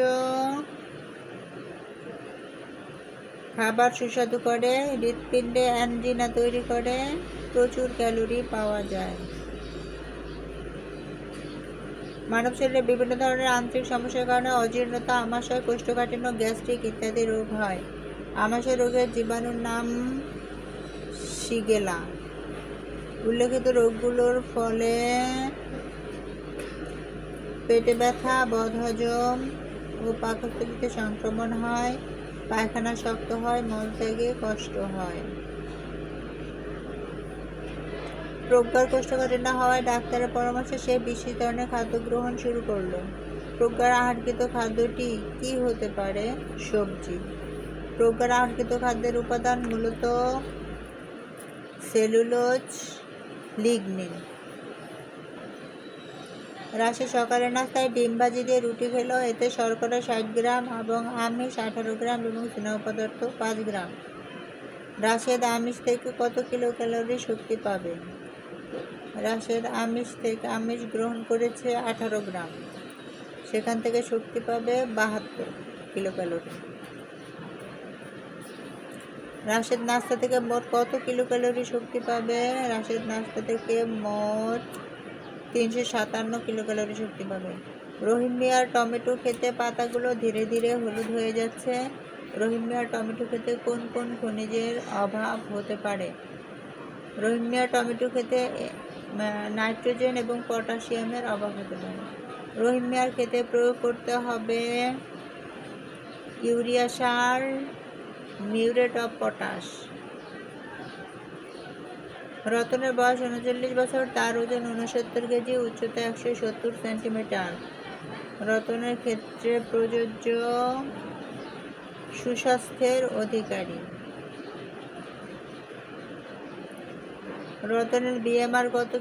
Speaker 1: খাবার সুস্বাদু করে, হৃৎপিণ্ডে অ্যানজিনা তৈরি করে, প্রচুর ক্যালোরি পাওয়া যায়। মানব শরীরে বিভিন্ন ধরনের আন্তরিক সমস্যার কারণে অজীর্ণতা, আমাশয়, কোষ্ঠকাঠিন্য, গ্যাস্ট্রিক ইত্যাদি রোগ হয়। আমাশয় রোগের জীবাণুর নাম শিগেলা। উল্লেখিত রোগগুলোর ফলে পেটে ব্যথা, বদহজম ও পাকস্থলীতে সংক্রমণ হয়, পায়খানা শক্ত হয়, মলত্যাগে কষ্ট হয়। প্রজ্ঞার কোষ্ঠকাঠিন্য হওয়ায় ডাক্তারের পরামর্শে সে বিশেষ ধরনের খাদ্য গ্রহণ শুরু করলো। প্রজ্ঞার আহারকৃত খাদ্যটি কি হতে পারে? সবজি। প্রজ্ঞার আহারকৃত খাদ্যের উপাদান মূলত সেলুলোজ, লিগনিন। রাশি সকালের নাস্তায় ডিম ভাজি দিয়ে রুটি খেলো। এতে শর্করা 60 গ্রাম এবং আমিষ 18 গ্রাম এবং স্নেহ পদার্থ 5 গ্রাম। রাশেদ আমিষ থেকে কত কিলো ক্যালোরি শক্তি পাবে? রাশেদ আমিষ গ্রহণ করেছে 18 গ্রাম, সেখান থেকে শক্তি পাবে 72 কিলো ক্যালোরি। রাশেদ নাস্তা থেকে মোট কত কিলো ক্যালোরি শক্তি পাবে? রাশেদ নাস্তা থেকে মোট 357 কিলো ক্যালোরি শক্তি পাবে। রহিম মিয়ার টমেটো খেতে পাতাগুলো ধীরে ধীরে হলুদ হয়ে যাচ্ছে। রোহিঙ্গা টমেটো খেতে কোন কোন খনিজের অভাব হতে পারে? রোহিঙ্গা টমেটো খেতে নাইট্রোজেন এবং পটাশিয়ামের অভাব হতে পারে। রোহিঙ্গার খেতে প্রয়োগ করতে হবে urea sir, muriate of potash. রতনের বয়স 39 বছর, তার ওজন 69 কেজি, উচ্চতা 170 সেন্টিমিটার। রতনের ক্ষেত্রে প্রযোজ্য সুস্বাস্থ্যের অধিকারী। রতনের বিএমআর কত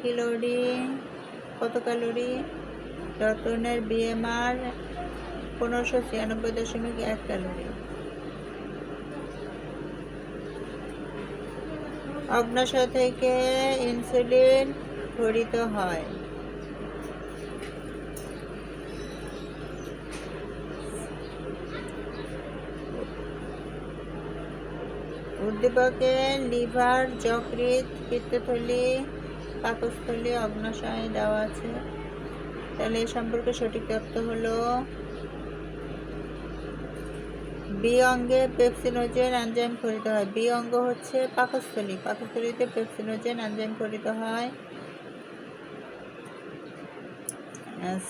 Speaker 1: ক্যালোরি? রতনের বিএমআর 1596.1 ক্যালোরি। অগ্ন্যাশয় থেকে ইনসুলিন খরিত হয়। উদ্দীপকে লিভার, যকৃৎ, পিত্তথলি, পাকস্থলী, অগ্ন্যাশয় দেওয়া আছে। তাহলে এই সম্পর্কে সঠিক তথ্য হলো বি অঙ্গে পেপসিনোজেন এনজাইম খরিত হয়। বি অঙ্গ হচ্ছে পাকস্থলী, পাকস্থলীতে পেপসিনোজেন এনজাইম খরিত হয়।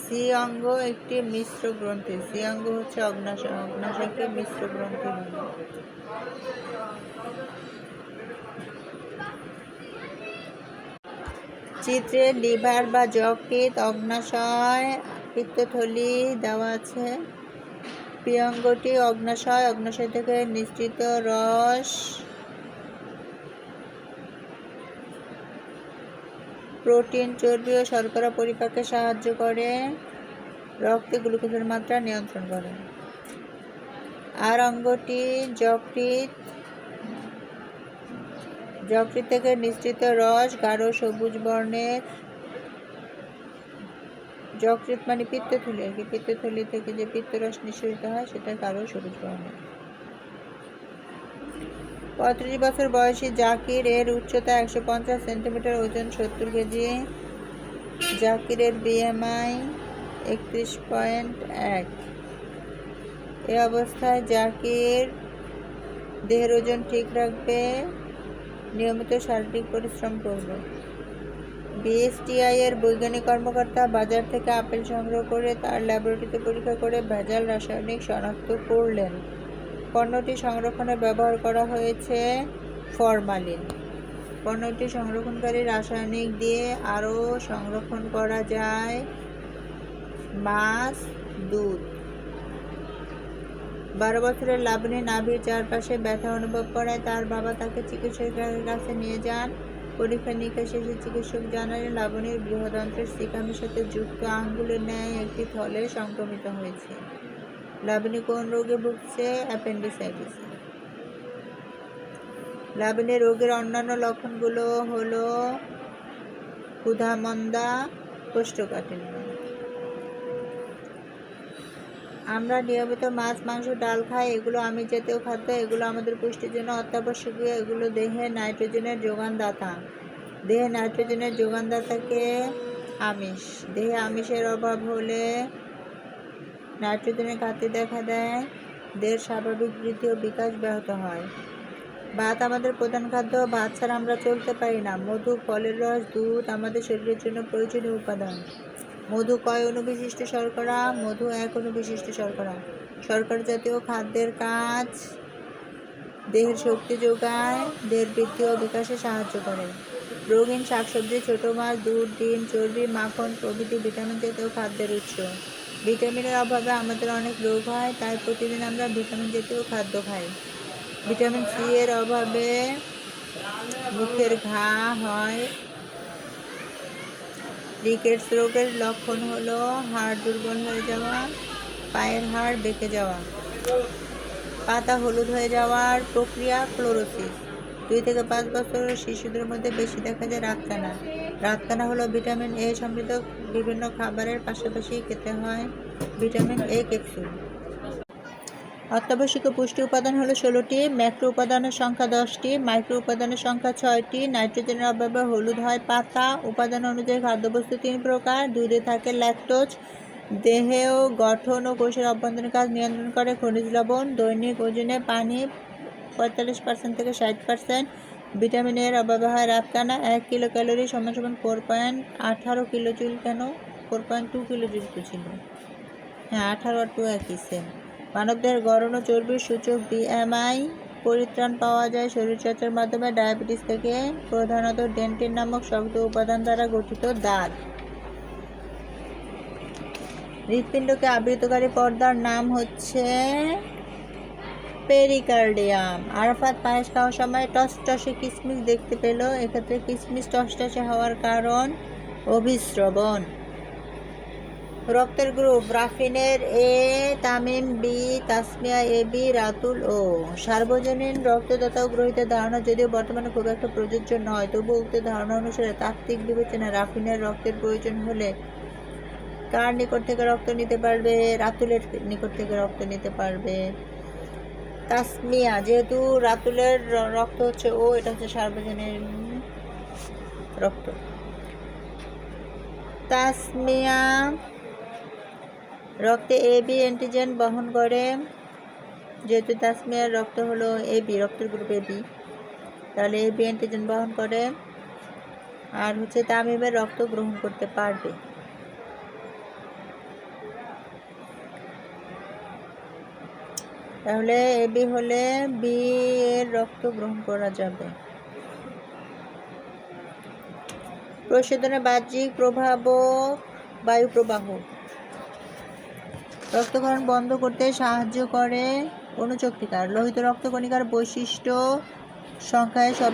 Speaker 1: সি অঙ্গ একটি মিশ্র গ্রন্থি। সি অঙ্গ হচ্ছে অগ্ন্যাশয়, অগ্ন্যাশয়কে মিশ্র গ্রন্থি বলে। চিত্রে লিভার বা যকৃৎ, অগ্ন্যাশয়, পিত্তথলি দেওয়া আছে। পি অঙ্গটি অগ্ন্যাশয়, অগ্ন্যাশয় থেকে নিঃসৃত রস প্রোটিন, চর্বি ও শর্করা পরিপাকে সাহায্য করে, রক্তে গ্লুকোজের মাত্রা নিয়ন্ত্রণ করে। আর অঙ্গটি যকৃৎ, যকৃৎ থেকে নিঃসৃত রস গাঢ় সবুজ বর্ণের। যকৃৎ মানে পিত্তথলি আর কি, পিত্তথলি থেকে যে পিত্তরস নিঃসরিত হয় সেটা গাঢ় সবুজ বর্ণের। 35 বছর বয়সী জাকির, এর উচ্চতা 150 সেন্টিমিটার, ওজন 70 কেজি। জাকিরের বিএমআই 31.1। এ অবস্থায় জাকির দেহের ওজন ঠিক রাখবে, নিয়মিত শারীরিক পরিশ্রম করবে। বিএসটিআই এর বৈজ্ঞানিক কর্মকর্তা বাজার থেকে আপেল সংগ্রহ করে তার ল্যাবরেটরিতে পরীক্ষা করে ভেজাল রাসায়নিক শনাক্ত করলেন। পণ্যটি সংরক্ষণে ব্যবহার করা হয়েছে ফরমালিন। পণ্যটি সংরক্ষণকারী রাসায়নিক দিয়ে আরও সংরক্ষণ করা যায় মাছ, দুধ। 12 বছরের লাবণী নাভির চারপাশে ব্যথা অনুভব করায় তার বাবা তাকে চিকিৎসকের কাছে নিয়ে যান। পরীক্ষা নিরীক্ষা শেষে চিকিৎসক জানালেন লাবণীর বৃহদন্ত্রের সিকামের সাথে যুক্ত আঙ্গুলের ন্যায় একটি থলে সংক্রমিত হয়েছে। লাবণী কোন রোগে ভুগছে? অ্যাপেন্ডিসাইটিস। লাবণী রোগের অন্যান্য লক্ষণগুলো হলো ক্ষুধামন্দা, কোষ্ঠকাঠিন্য। আমরা নিয়মিত মাছ, মাংস, ডাল খাই, এগুলো আমিষ জাতীয় খাদ্য। এগুলো আমাদের পুষ্টির জন্য অত্যাবশ্যকীয়। এগুলো দেহে নাইট্রোজেনের যোগানদাতা। দেহে নাইট্রোজেনের যোগানদাতাকে আমিষ। দেহে আমিষের অভাব হলে নাইট্রোজেনের ঘাটতি দেখা দেয়, দেহের স্বাভাবিক বৃদ্ধি ও বিকাশ ব্যাহত হয়। ভাত আমাদের প্রধান খাদ্য, ভাত ছাড়া আমরা চলতে পারি না। মধু, ফলের রস, দুধ আমাদের শরীরের জন্য প্রয়োজনীয় উপাদান। মধু কয় অণু বিশিষ্ট শর্করা? মধু 1 অণু বিশিষ্ট শর্করা। শর্করা জাতীয় খাদ্যের কাজ দেহের শক্তি যোগায়, দেহের বৃদ্ধি ও বিকাশে সাহায্য করে। রঙিন শাকসবজি, ছোট মাছ, দুধ, ডিম, চর্বি, মাখন প্রভৃতি ভিটামিন জাতীয় খাদ্যের উৎস। ভিটামিনের অভাবে আমাদের অনেক রোগ হয়, তাই প্রতিদিন আমরা ভিটামিন জাতীয় খাদ্য খাই। ভিটামিন সি এর অভাবে মুখের ঘা হয়। রিকেটস রোগের লক্ষণ হলো হাড় দুর্বল হয়ে যাওয়া, পায়ের হাড় বেঁকে যাওয়া, পাতা হলুদ হয়ে যাওয়ার প্রক্রিয়া ক্লোরোসিস। 2 থেকে 5 বছরের শিশুদের মধ্যে বেশি দেখা যায় রাতকানা। রাতকানা হলো ভিটামিন এ সমৃদ্ধ বিভিন্ন খাবারের পাশাপাশি খেতে হয় ভিটামিন এ ক্যাপসুল। অত্যাবশ্যকীয় পুষ্টি উপাদান হলো 16টি, ম্যাক্রো উপাদানের সংখ্যা 10টি, মাইক্রো উপাদানের সংখ্যা 6টি। নাইট্রোজেনের অভাবে হলুদ হয় পাতা। উপাদান অনুযায়ী খাদ্যবস্তু 3 প্রকার। দুধে থাকে ল্যাকটোজ, দেহেও গঠন ও কোষের অভ্যন্তরীণ কাজ নিয়ন্ত্রণ করে। খনিজ লবণ দৈনিক ওজনে পানি 45% থেকে 60%। ভিটামিন এর অভাবে হয় রাতকানা। 1 কিলো ক্যালোরি সমান 4.18 কিলো জুল। কেন 4.2 কিলো জুল তো ছিল, হ্যাঁ 18 আর 2 একই সেম। মানবদেহের গড়ন ও চর্বির সূচক BMI পরিত্রাণ পাওয়া যায় শরীরচর্চার মাধ্যমে। ডায়াবেটিস থেকে প্রধানত ডেন্টিন নামক শক্ত উপাদান দ্বারা গঠিত দাঁত। হৃৎপিণ্ডকে আবৃতকারী পর্দার নাম হচ্ছে পেরিকার্ডিয়াম। আরাফাত পায়েস খাওয়ার সময় টসটসে কিশমিশ দেখতে পেল। এক্ষেত্রে কিশমিশ টসটসে হওয়ার কারণ অভিস্রবণ। রক্তের গ্রুপ রাফিনের A, Tamim B, Tasmia AB, Ratul O। সার্বজনীন রক্তদাতা ও গ্রহীতার ধারণা যদিও বর্তমানে খুব একটা প্রযোজ্য নয়, তবু উক্ত ধারণা অনুসারে তাত্ত্বিক বিবেচনায় রাফিনের রক্তের প্রয়োজন হলে কার নিকট থেকে রক্ত নিতে পারবে? রাতুলের নিকট থেকে রক্ত নিতে পারবে। তাসমিয়া, যেহেতু রাতুলের রক্ত হচ্ছে O, এটা হচ্ছে সার্বজনীন রক্ত। তাসমিয়া রক্তে AB অ্যান্টিজেন বহন করে। যেহেতু তাসমিয়ার রক্ত হলো AB, রক্তের গ্রুপ AB, তাহলে AB অ্যান্টিজেন বহন করে। আর হচ্ছে তামিমের রক্ত গ্রহণ করতে পারবে। তাহলে AB হলে B এর রক্ত গ্রহণ করা যাবে। প্রশোধনের বাহ্যিক প্রভাবক বায়ু প্রবাহ। রক্তক্ষরণ বন্ধ করতে সাহায্য করে অনুচক্রিকার। লোহিত রক্তকণিকার বৈশিষ্ট্য সংখ্যায় সব